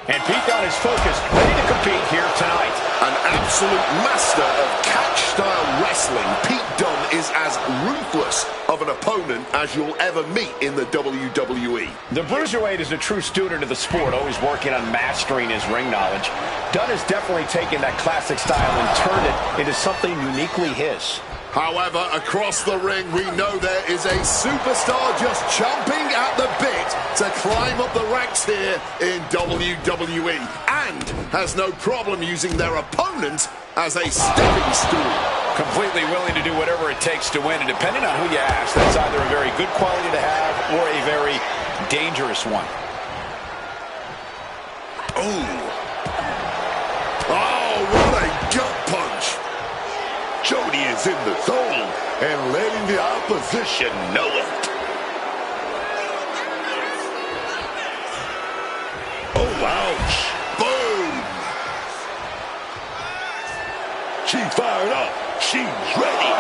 And Pete Dunne is focused, ready to compete here tonight. An absolute master of catch-style wrestling, Pete Dunne is as ruthless of an opponent as you'll ever meet in the WWE. The Bruiserweight is a true student of the sport, always working on mastering his ring knowledge. Dunne has definitely taken that classic style and turned it into something uniquely his. However, across the ring, we know there is a superstar just chomping at the bit to climb up the ranks here in WWE, and has no problem using their opponent as a stepping stool. Completely willing to do whatever it takes to win, and depending on who you ask, that's either a very good quality to have or a very dangerous one. Oh, what a gut punch. Jody is in the zone and letting the opposition know it. Oh, ouch. Boom. She's fired up. She's ready.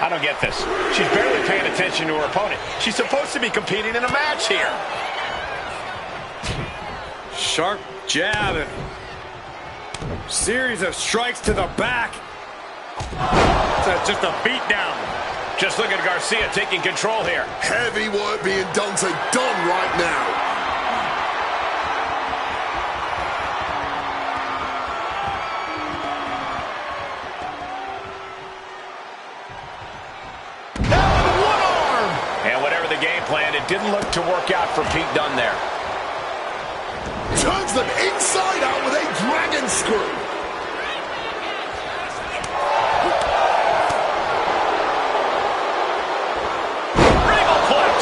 I don't get this. She's barely paying attention to her opponent. She's supposed to be competing in a match here. Sharp jab and series of strikes to the back. It's just a beat down. Just look at Garcia taking control here. Heavy work being done to Dunne right now. Now with one arm. And whatever the game plan, it didn't look to work out for Pete Dunne there. Turns them inside out with a dragon screw. Regalplex.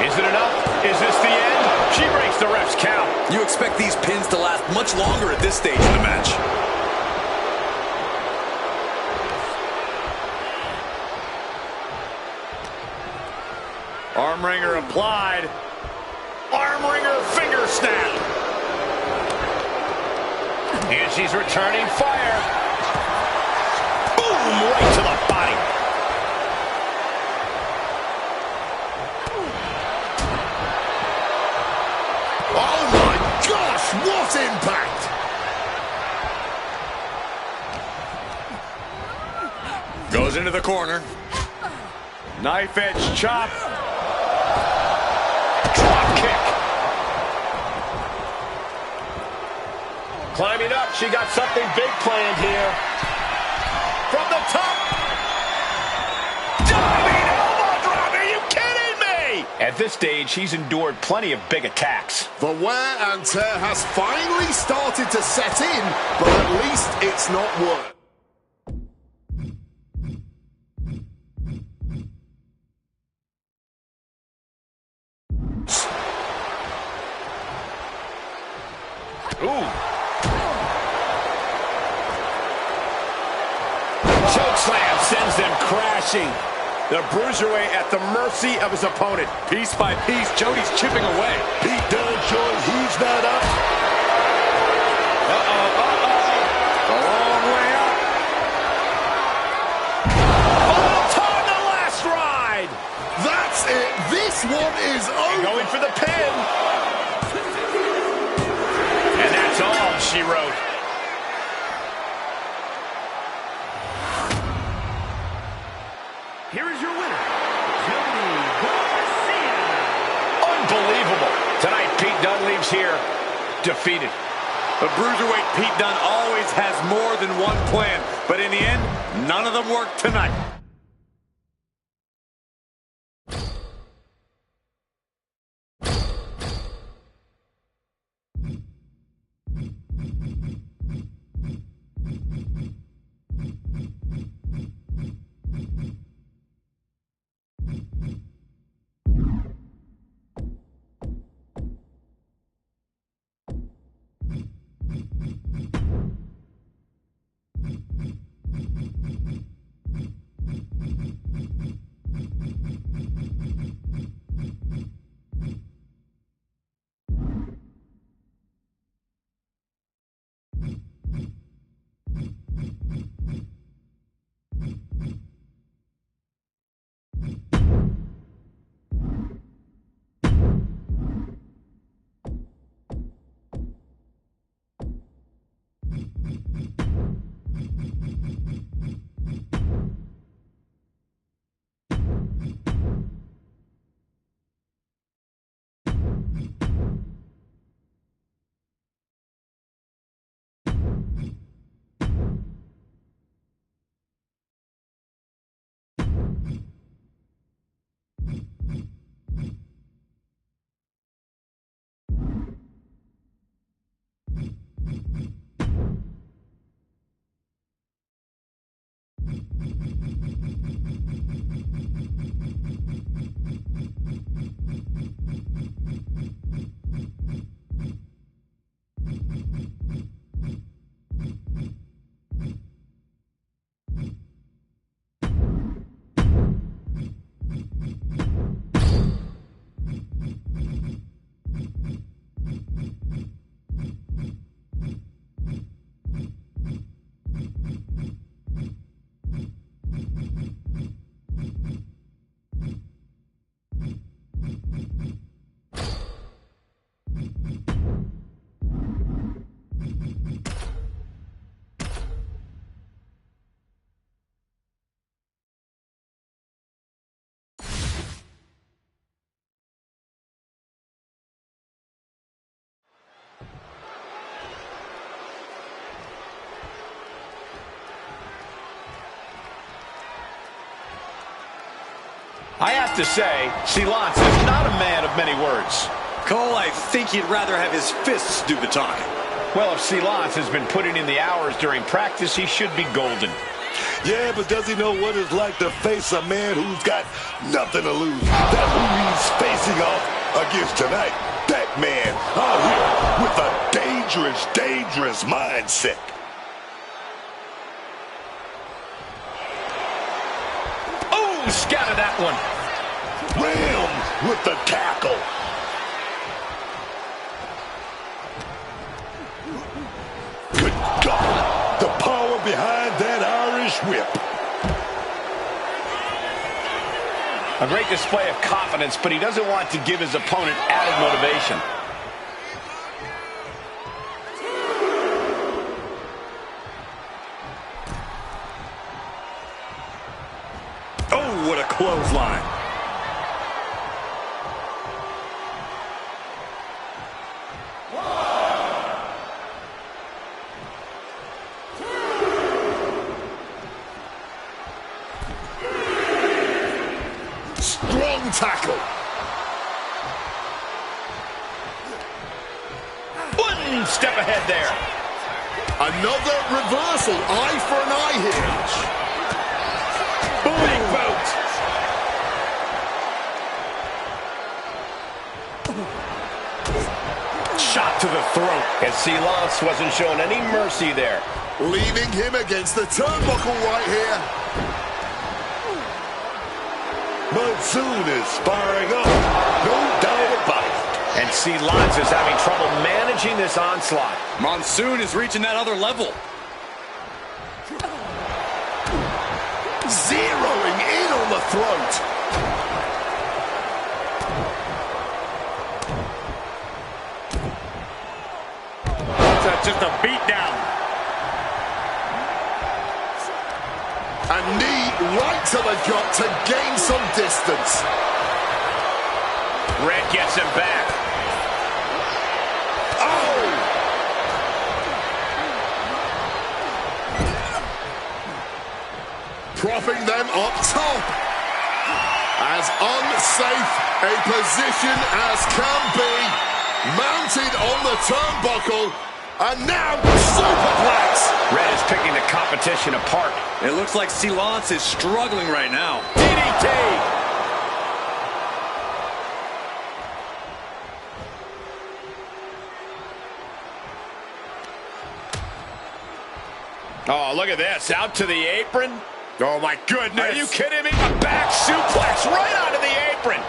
Is it enough? Is this the end? She breaks the ref's count. You expect these pins to last much longer at this stage in the match. Arm wringer applied. Arm wringer finger snap. And she's returning fire. Boom, right to the body. What impact! Goes into the corner. Knife edge chop. Drop kick. Climbing up, she got something big planned here. From the top. Diving elbow drop, are you kidding me? At this stage, he's endured plenty of big attacks. The wear and tear has finally started to set in, but at least it's not work. Ooh. Chokeslam sends them crashing. The Bruiserweight at the mercy of his opponent. Piece by piece, Jody's chipping away. Pete Dunne showing he's not up. A long way up. Oh, time the last ride. That's it. This one is over. Going for the pin. And that's all she wrote. Here is your winner, Jody Garcia. Unbelievable. Tonight, Pete Dunne leaves here defeated. The Bruiserweight Pete Dunne always has more than one plan, but in the end, none of them work tonight. I have to say, Silence is not a man of many words. Cole, I think he'd rather have his fists do the talking. Well, if Silence has been putting in the hours during practice, he should be golden. Yeah, but does he know what it's like to face a man who's got nothing to lose? That's who he's facing off against tonight. That man out here with a dangerous, dangerous mindset. Oh, scattered that one. Ram with the tackle. Good God. The power behind that Irish whip. A great display of confidence, but he doesn't want to give his opponent added motivation. Strong tackle. One step ahead there. Another reversal. Eye for an eye here. Big boot. Shot to the throat. And Silence wasn't showing any mercy there. Leaving him against the turnbuckle right here. Monsoon is sparring up. No doubt about it. And Silence is having trouble managing this onslaught. Monsoon is reaching that other level. Zeroing in on the throat. That's just a beat down. A knee right to the gut to gain some distance. Red gets him back. Oh! Propping them up top. As unsafe a position as can be. Mounted on the turnbuckle. And now superplex. Red is picking the competition apart. It looks like Silence is struggling right now. DDT. Oh, look at this. Out to the apron. Oh, my goodness. Are you kidding me? A back suplex right onto the apron.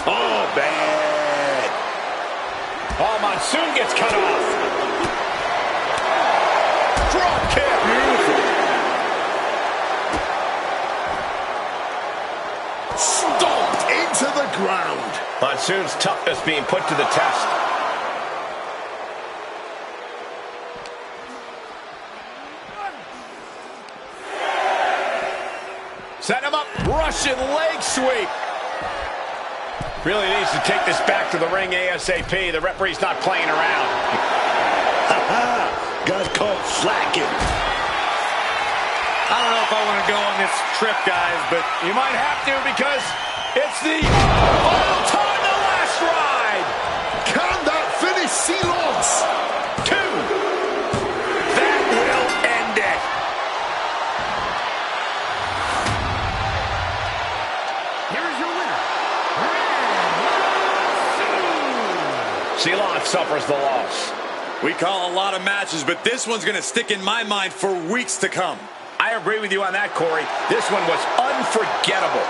Oh, bad. Oh, Monsoon gets cut off. Drop kick. Beautiful. Stomped into the ground. Monsoon's toughness being put to the test. Set him up. Russian leg sweep. Really needs to take this back to the ring ASAP. The referee's not playing around. Got caught slacking. I don't know if I want to go on this trip, guys, but You might have to because it's the final time, the last ride. Can that finish Silence? 2. That will end it. Here is your winner, Silence suffers the loss. We call a lot of matches, but this one's going to stick in my mind for weeks to come. I agree with you on that, Corey. This one was unforgettable.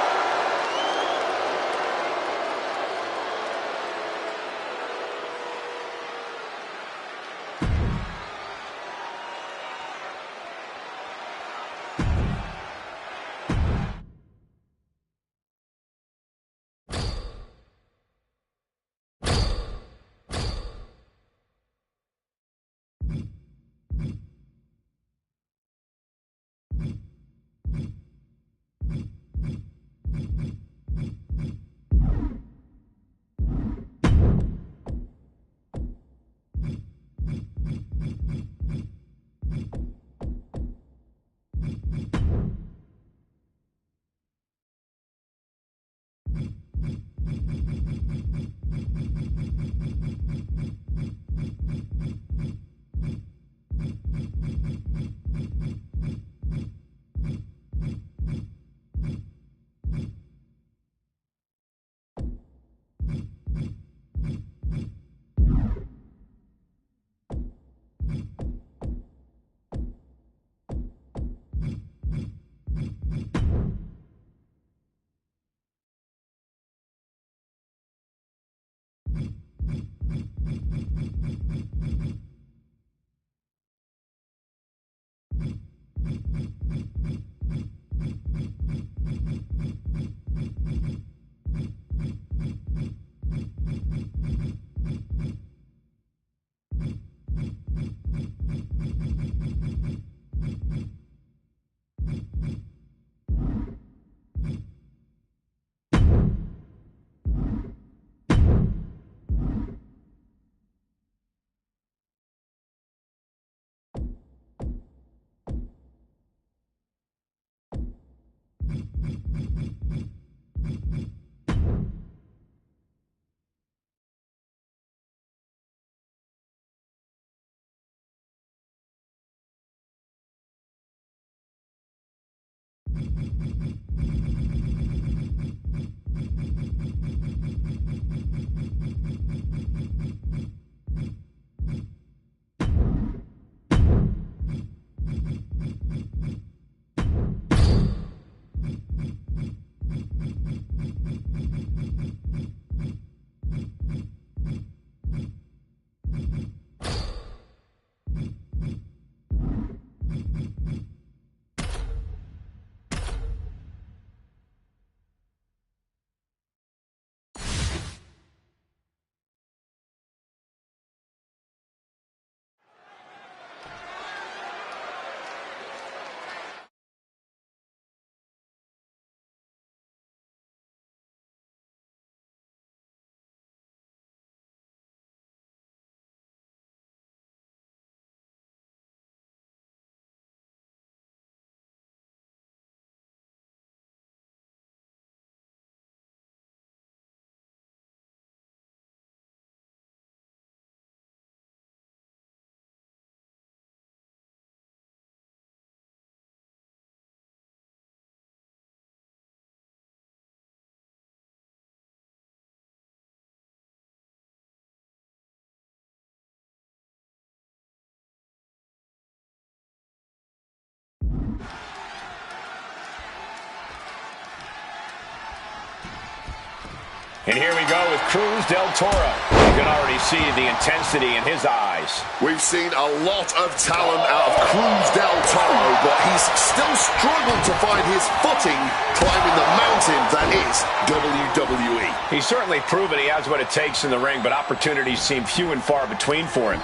And here we go with Cruz del Toro. You can already see the intensity in his eyes. We've seen a lot of talent out of Cruz del Toro, but he's still struggled to find his footing climbing the mountain that is WWE. He's certainly proven he has what it takes in the ring, but opportunities seem few and far between for him.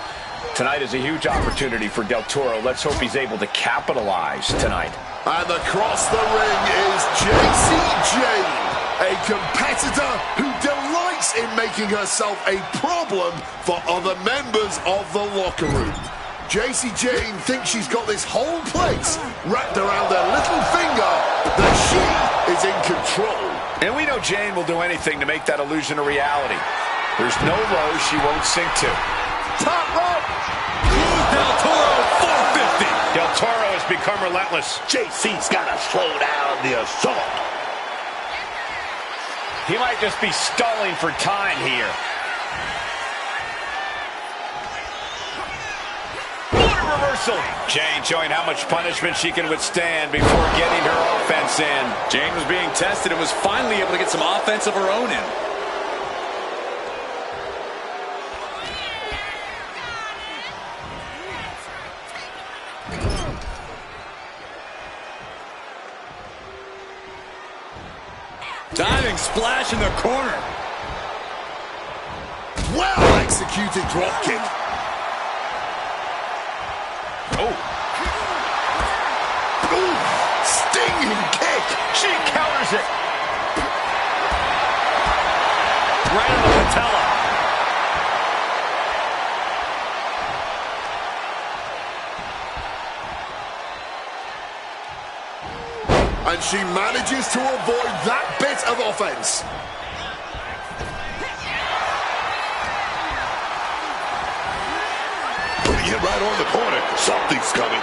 Tonight is a huge opportunity for Del Toro. Let's hope he's able to capitalize tonight. And across the ring is Jacy Jayne, a competitor who delights in making herself a problem for other members of the locker room. Jacy Jayne thinks she's got this whole place wrapped around her little finger, that she is in control. And we know Jayne will do anything to make that illusion a reality. There's no low she won't sink to. Top rope! Del Toro, 450. Del Toro has become relentless. JC's got to slow down the assault. He might just be stalling for time here. What a reversal. Jayne showing how much punishment she can withstand before getting her offense in. Jayne was being tested and was finally able to get some offense of her own in. Diving splash in the corner. Well executed drop kick. Oh. Ooh, stinging kick. She counters it. Right on the patella. And she manages to avoid that bit of offense. Putting it right on the corner. Something's coming.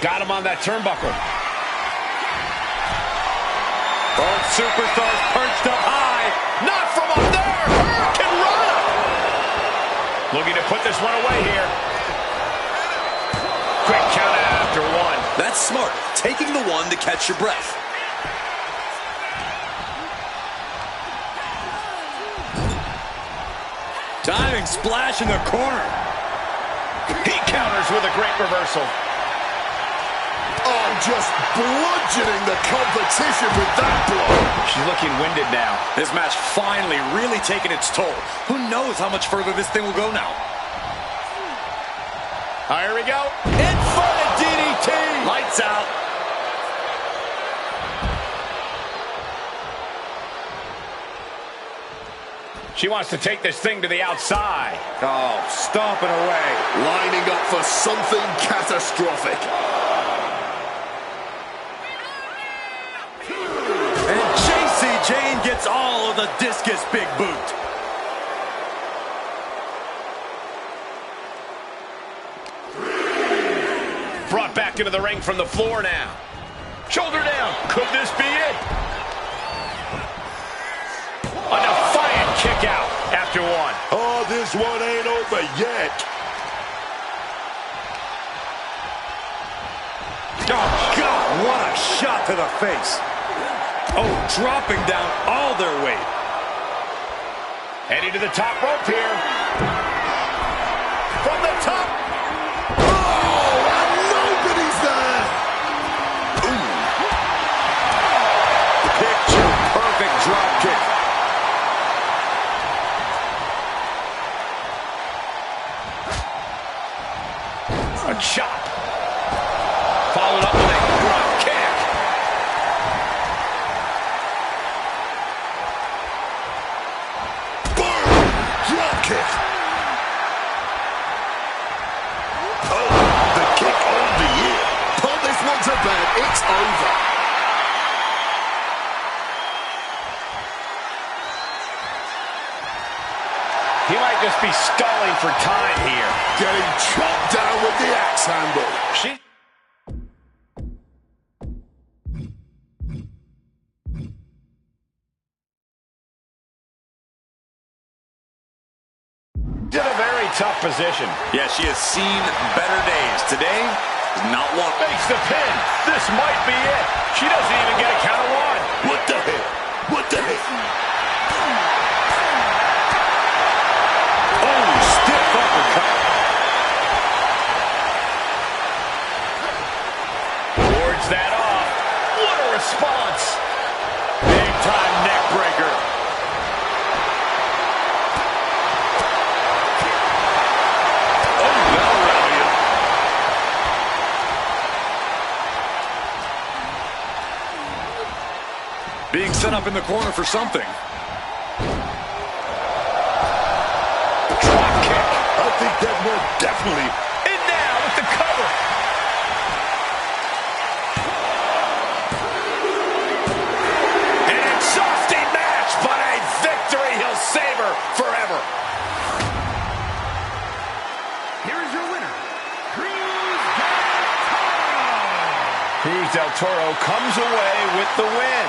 Got him on that turnbuckle. Both superstars perched up high. Not from up there. Hurricane Rana. Looking to put this one away here. Quick count after one. That's smart. Taking the one to catch your breath. Diving splash in the corner. He counters with a great reversal. Oh, just bludgeoning the competition with that blow. She's looking winded now. This match finally really taking its toll. Who knows how much further this thing will go now? Here we go. Inverted DDT. Lights out. She wants to take this thing to the outside. Oh, stomping away. Lining up for something catastrophic. gets all of the discus big boot. Brought back into the ring from the floor now. Shoulder down. Could this be it? A defiant kick out after one. Oh, this one ain't over yet. Oh, God, what a shot to the face. Oh, dropping down all their weight. Heading to the top rope here. From the top. Oh, and nobody's there. Picture perfect drop kick. A chop. Followed up with a drop kick. Boom! Drop kick. Oh, the kick of the year. Put this one to bed. It's over. He might just be stalling for time here. Getting chopped down with the axe handle. In a very tough position. Yeah, she has seen better days. Today, not one. Makes the pin. This might be it. She doesn't even get a count of one. What the hell? What the hell? Oh, stiff uppercut. Wards that off. What a response. Big time neck breaker. Oh, that'll rattle you. Being set up in the corner for something. Drop kick. I think that one definitely. And now with the cover. An exhausting match, but a victory he'll savor forever. Here is your winner, Cruz del Toro. Cruz del Toro comes away with the win.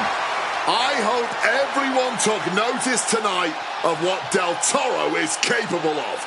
I hope everyone took notice tonight of what Del Toro is capable of.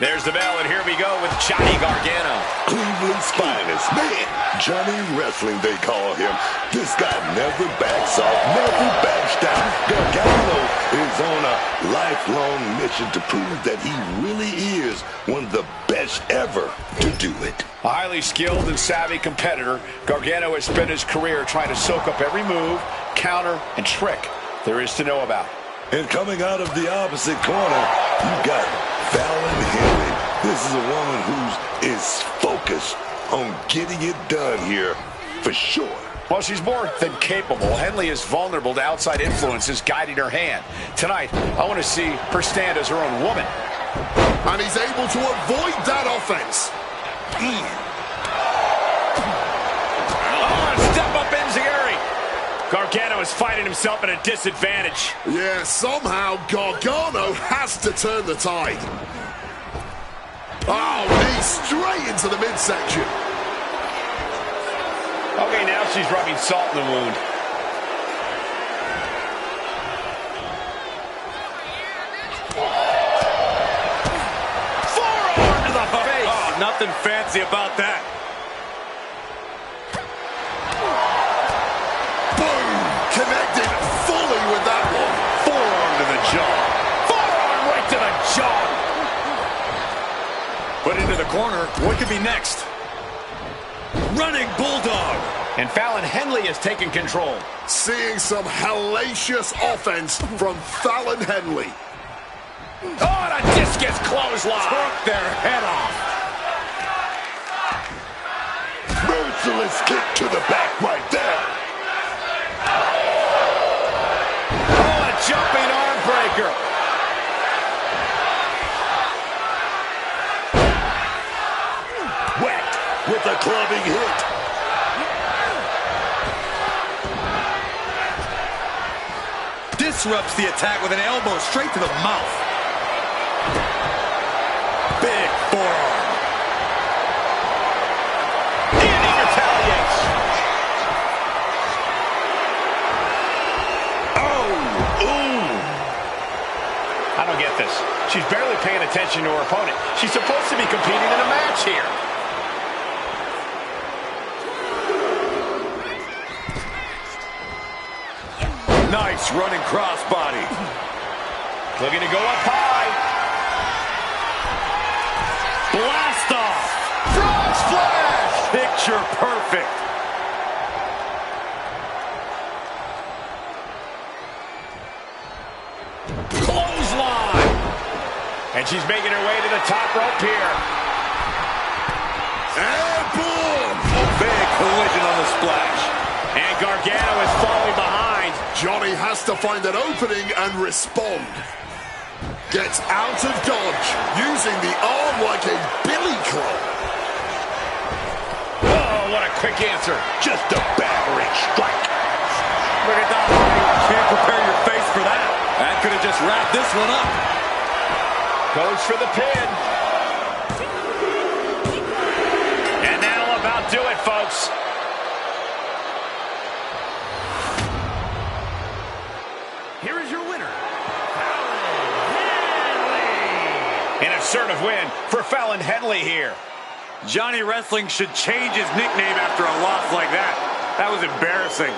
There's the bell, and here we go with Johnny Gargano. Cleveland's finest. Man, Johnny Wrestling, they call him. This guy never backs off, never backs down. Gargano is on a lifelong mission to prove that he really is one of the best ever to do it. A highly skilled and savvy competitor, Gargano has spent his career trying to soak up every move, counter, and trick there is to know about. And coming out of the opposite corner, you got Fallon Henley. This is a woman who is focused on getting it done here for sure. Well, she's more than capable. Henley is vulnerable to outside influences guiding her hand. Tonight, I want to see her stand as her own woman. And he's able to avoid that offense. Oh, step up Enziguri. Gargano is finding himself at a disadvantage. Yeah, somehow Gargano has to turn the tide. Oh, knee straight into the midsection. Okay, now she's rubbing salt in the wound. Forearm to the face. Oh, nothing fancy about that. Boom! Connected fully with that one. Forearm to the jaw. Forearm right to the jaw. Put into the corner. What could be next? Running bulldog. And Fallon Henley has taken control. Seeing some hellacious offense from Fallon Henley. Oh, and a discus clothesline. Took their head off. Merciless kick to the back right there. Oh, a jumping arm breaker. Whacked with a clubbing hit. Disrupts the attack with an elbow straight to the mouth. Big forearm. And he retaliates. Oh, ooh. I don't get this. She's barely paying attention to her opponent. She's supposed to be competing in a match here. Nice running crossbody. Looking to go up high. Blast off. Frog splash. Picture perfect. Clothesline. And she's making her way to the top rope here. And boom! Big collision on the splash. And Gargano is falling behind. Johnny has to find an opening and respond. Gets out of dodge, using the arm like a billy club. Oh, what a quick answer. Just a battering strike. Look at that. Can't prepare your face for that. That could have just wrapped this one up. Goes for the pin. And that'll about do it, folks. Here is your winner, Fallon Henley. An assertive win for Fallon Henley here. Johnny Wrestling should change his nickname after a loss like that. That was embarrassing.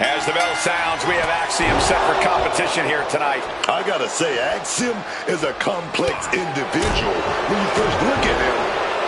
As the bell sounds, we have Axiom set for competition here tonight. I gotta say, Axiom is a complex individual. When you first look at him,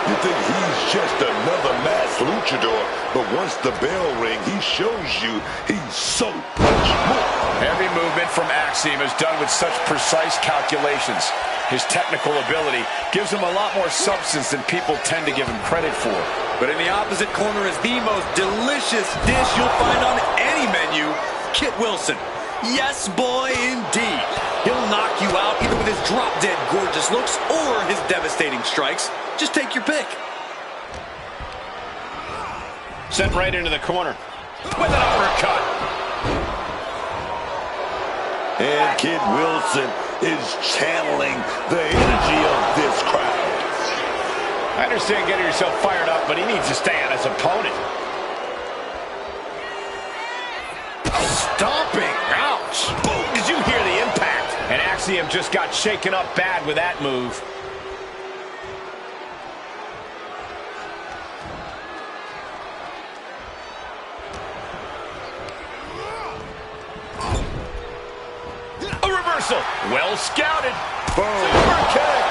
you think he's just another masked luchador, but once the bell rings, he shows you he's so much more. Every movement from Axiom is done with such precise calculations. His technical ability gives him a lot more substance than people tend to give him credit for. But in the opposite corner is the most delicious dish you'll find on any menu, Kit Wilson. Yes, boy, indeed. He'll knock you out either with his drop-dead gorgeous looks or his devastating strikes. Just take your pick. Sent right into the corner with an uppercut. And Kit Wilson is channeling the energy of this crowd. I understand getting yourself fired up, but he needs to stay on his opponent. Stomping. Ouch. Boom. Did you hear the impact? And Axiom just got shaken up bad with that move. A reversal. Well scouted. Boom. Super kick.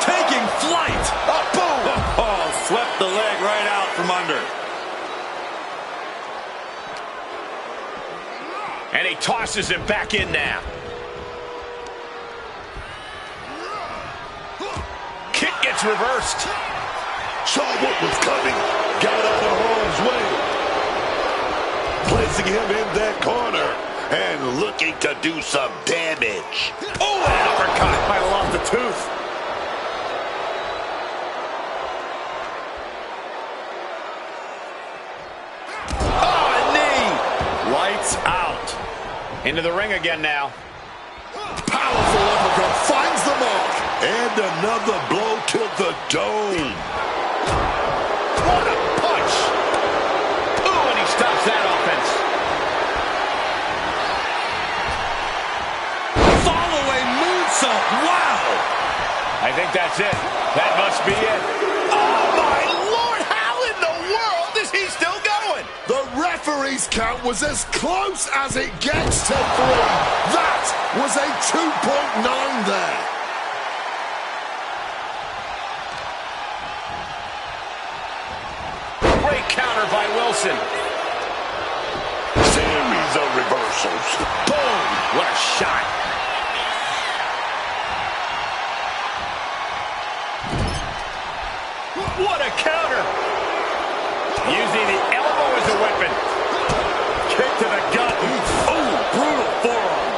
Taking flight. Oh, boom. Oh, swept the leg right out from under. And he tosses him back in now. Kick gets reversed. Saw what was coming, got out of harm's way. Placing him in that corner and looking to do some damage. Oh, an uppercut. Might have lost a tooth. Oh, a knee. Lights out. Into the ring again now. Powerful uppercut finds the mark. And another blow to the dome. What a punch. Ooh, and he stops that offense. Follow-away moonsault. Wow. I think that's it. That must be it. Oh, my Lord. How in the world is he still going? The referee's count was as close as it gets to 3. That was a 2.9 there. Great counter by Wilson. Series of reversals. Boom. What a shot. What a counter. Using the elbow as a weapon. Kick to the gut. Oh, brutal forearm.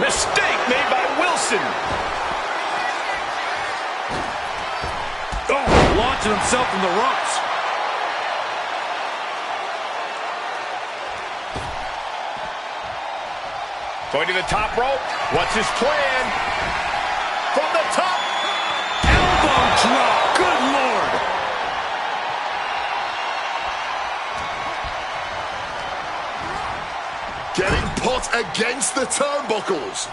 Mistake made by Wilson. Oh, launching himself from the ropes. Going to the top rope. What's his plan? From the top. Elbow drop. Good Lord. Getting put against the turnbuckles.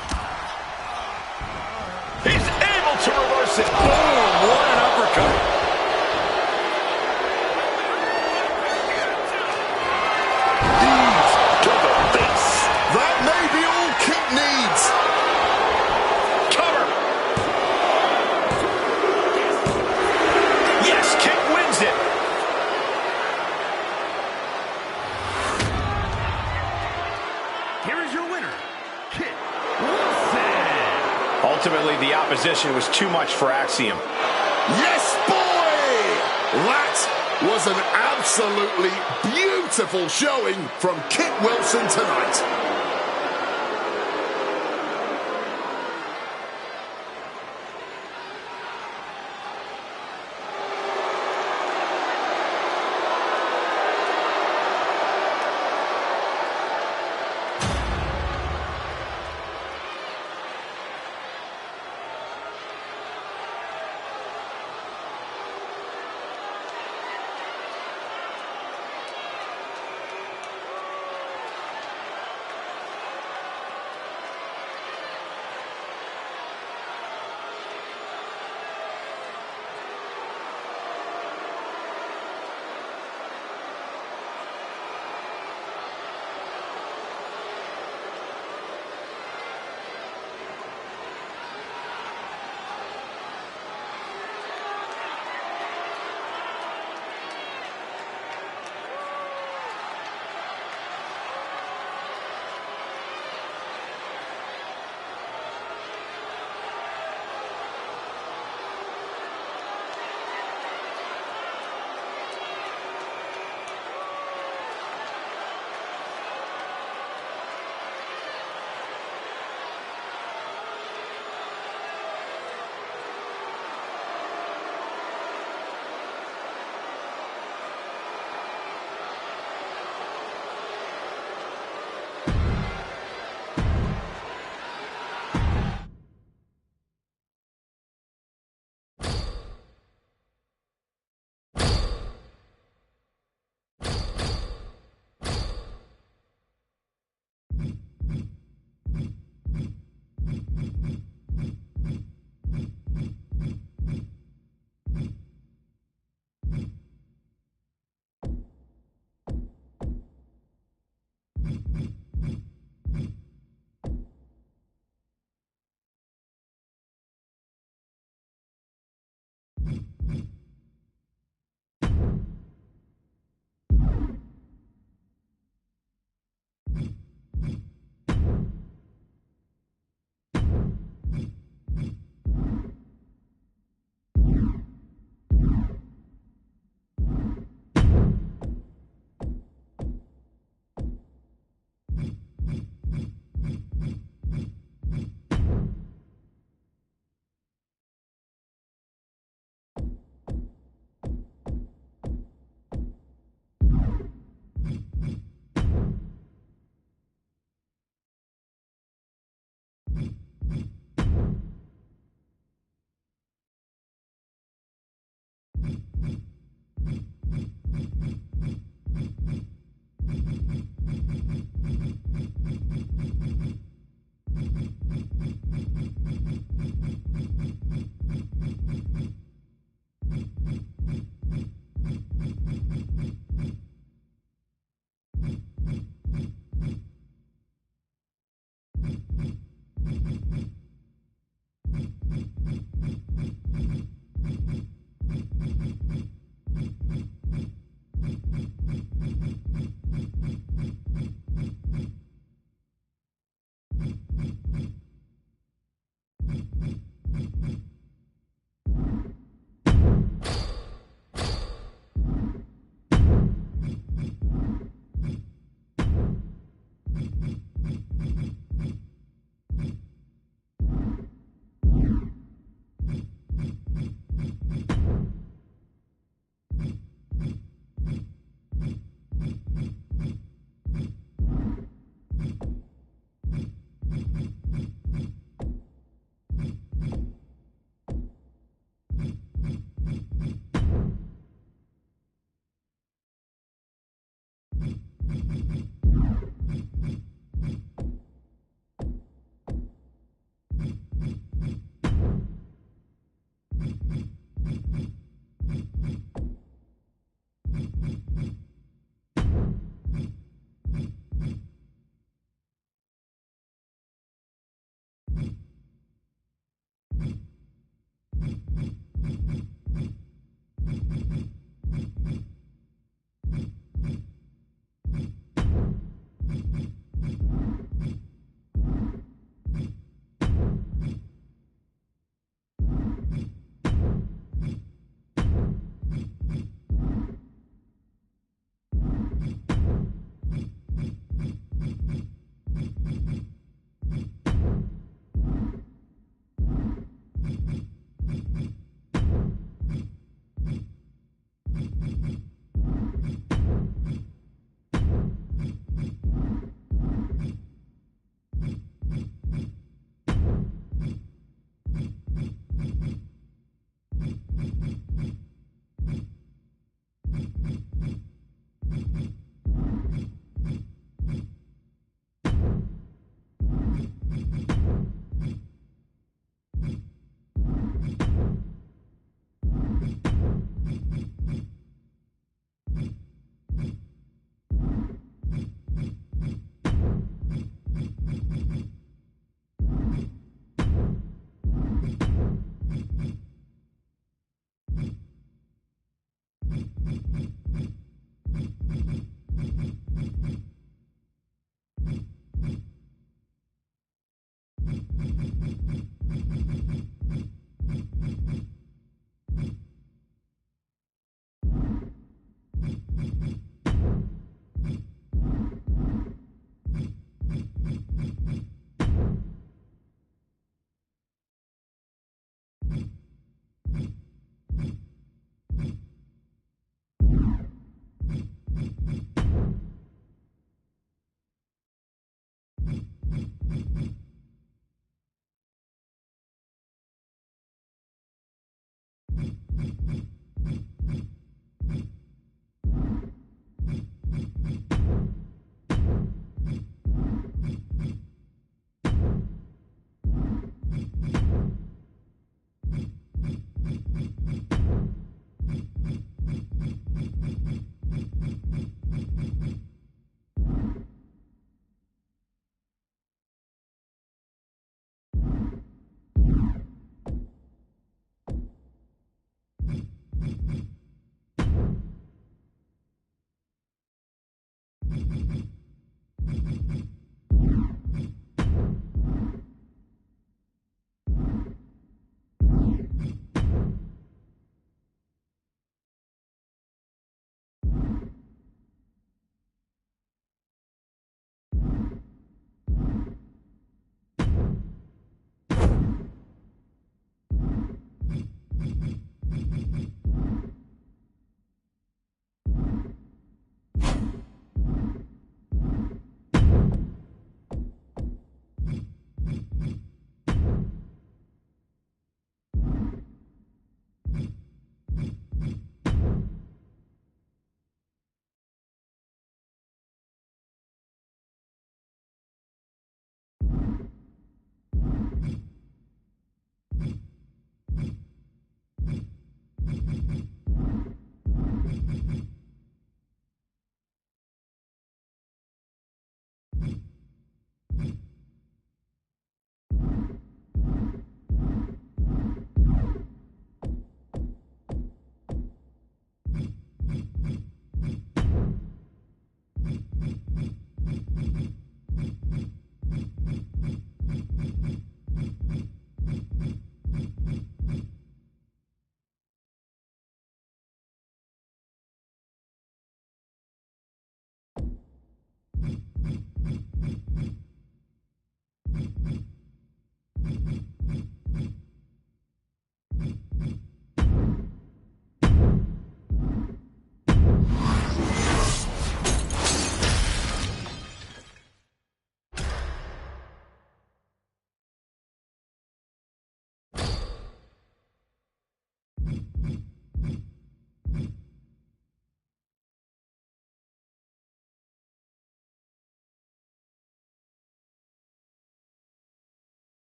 He's able to reverse it. Boom. What an uppercut. Knees to the face. That may be all Kit needs. Cover. Yes, Kit wins it. Here is your winner, Kit Wilson. Ultimately, the opposition was too much for Axiom. Yes, boy! That was an absolutely beautiful showing from Kit Wilson tonight.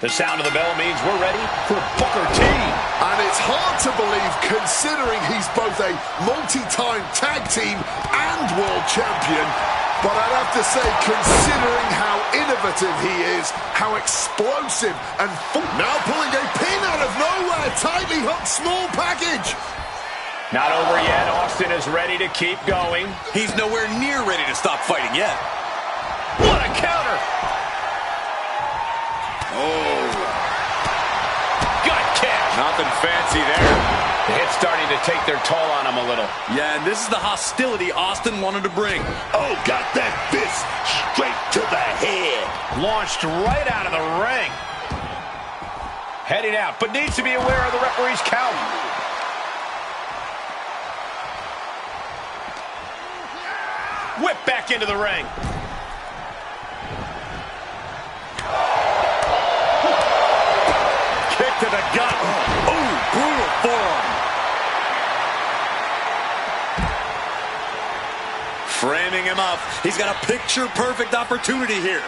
The sound of the bell means we're ready for Booker T. And it's hard to believe considering he's both a multi-time tag team and world champion. But I'd have to say, considering how innovative he is, how explosive and now pulling a pin out of nowhere, tightly hooked small package. Not over yet. Austin is ready to keep going. He's nowhere near ready to stop fighting yet. What a counter! Oh. Gut kick! Nothing fancy there. The hit's starting to take their toll on him a little. Yeah, and this is the hostility Austin wanted to bring. Oh, got that fist straight to the head. Launched right out of the ring. Heading out, but needs to be aware of the referee's count. Whip back into the ring. Kick to the gut. Ooh, brutal forearm. Framing him up. He's got a picture-perfect opportunity here.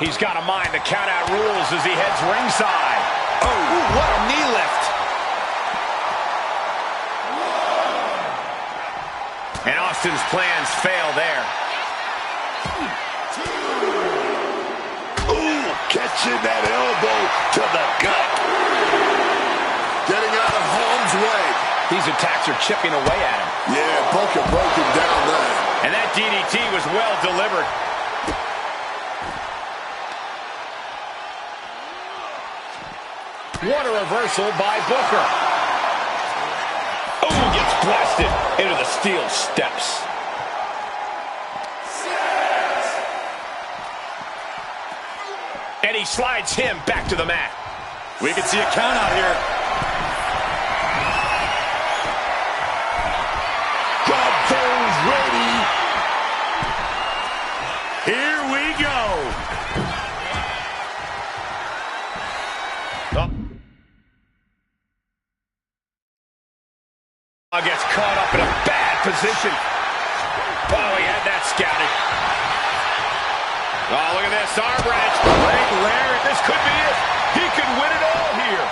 He's got to mind the count-out rules as he heads ringside. Oh, what a knee lift. And Austin's plans fail there. Ooh, catching that elbow to the gut. Getting out of harm's way. These attacks are chipping away at him. Yeah, Booker broke him down there. And that DDT was well delivered. What a reversal by Booker. Oh, gets blasted into the steel steps. And he slides him back to the mat. We can see a count out here. Drop those ready. Here we go. Gets caught up in a bad position. Oh, he had that scouted. Oh, look at this. Arm wrench. Great Larry. This could be it. He could win it all here.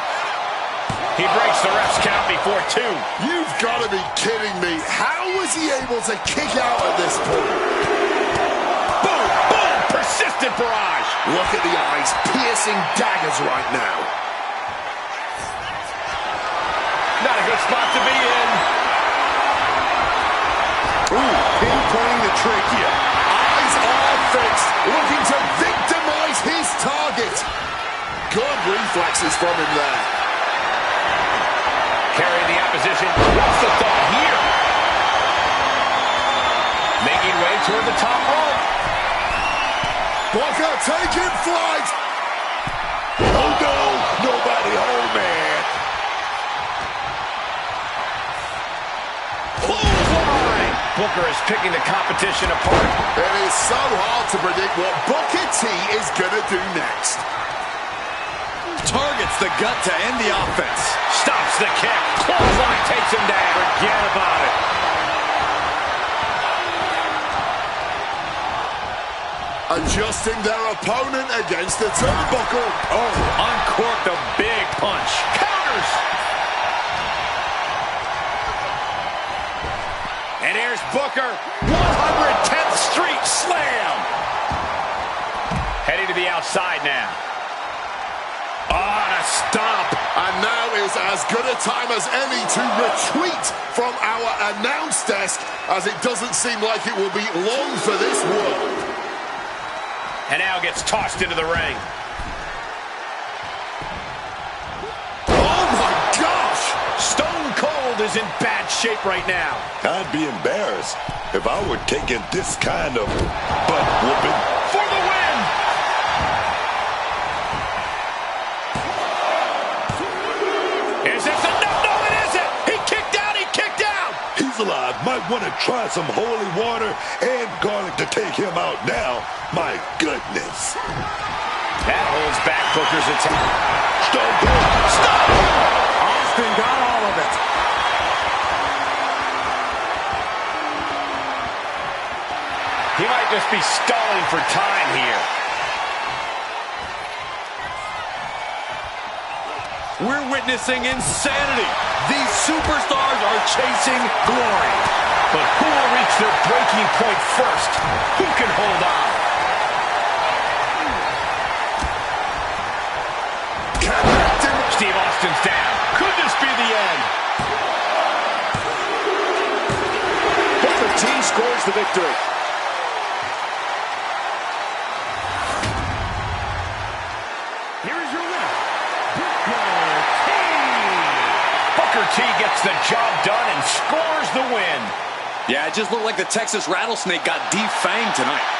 He breaks the ref's count before two. You've got to be kidding me. How was he able to kick out at this point? Boom, boom. Persistent barrage. Look at the eyes. Piercing daggers right now. Not a good spot to be in. Ooh, pinpointing the trachea. Eyes are fixed, looking to victimize his target. Good reflexes from him there. Carrying the opposition. What's the thought here? Making way toward the top rope. Booker taking flight. Oh no, nobody home, man. Booker is picking the competition apart. It is so hard to predict what Booker T is going to do next. Targets the gut to end the offense. Stops the kick. Clothesline takes him down. Forget about it. Adjusting their opponent against the turnbuckle. Oh, uncorked a big punch. Counters. And here's Booker. 110th Street Slam. Heading to the outside now. Oh, and a stomp. And now is as good a time as any to retreat from our announce desk, as it doesn't seem like it will be long for this world. And now gets tossed into the ring. Oh my gosh! Stone Cold is in bad shape right now. I'd be embarrassed if I were taking this kind of butt whooping. For the win! Is this enough? No, it isn't! He kicked out! He kicked out! He's alive. Might want to try some holy water and garlic to take him out now. My goodness. That holds back Booker's attack. Stone Cold. Stop! Austin got all of it. He might just be stalling for time here. We're witnessing insanity. These superstars are chasing glory. But who will reach their breaking point first? Who can hold on? Steve Austin's down. Could this be the end? Booker T scores the victory. Here is your winner, Booker T. Booker T gets the job done and scores the win. Yeah, it just looked like the Texas Rattlesnake got defanged tonight.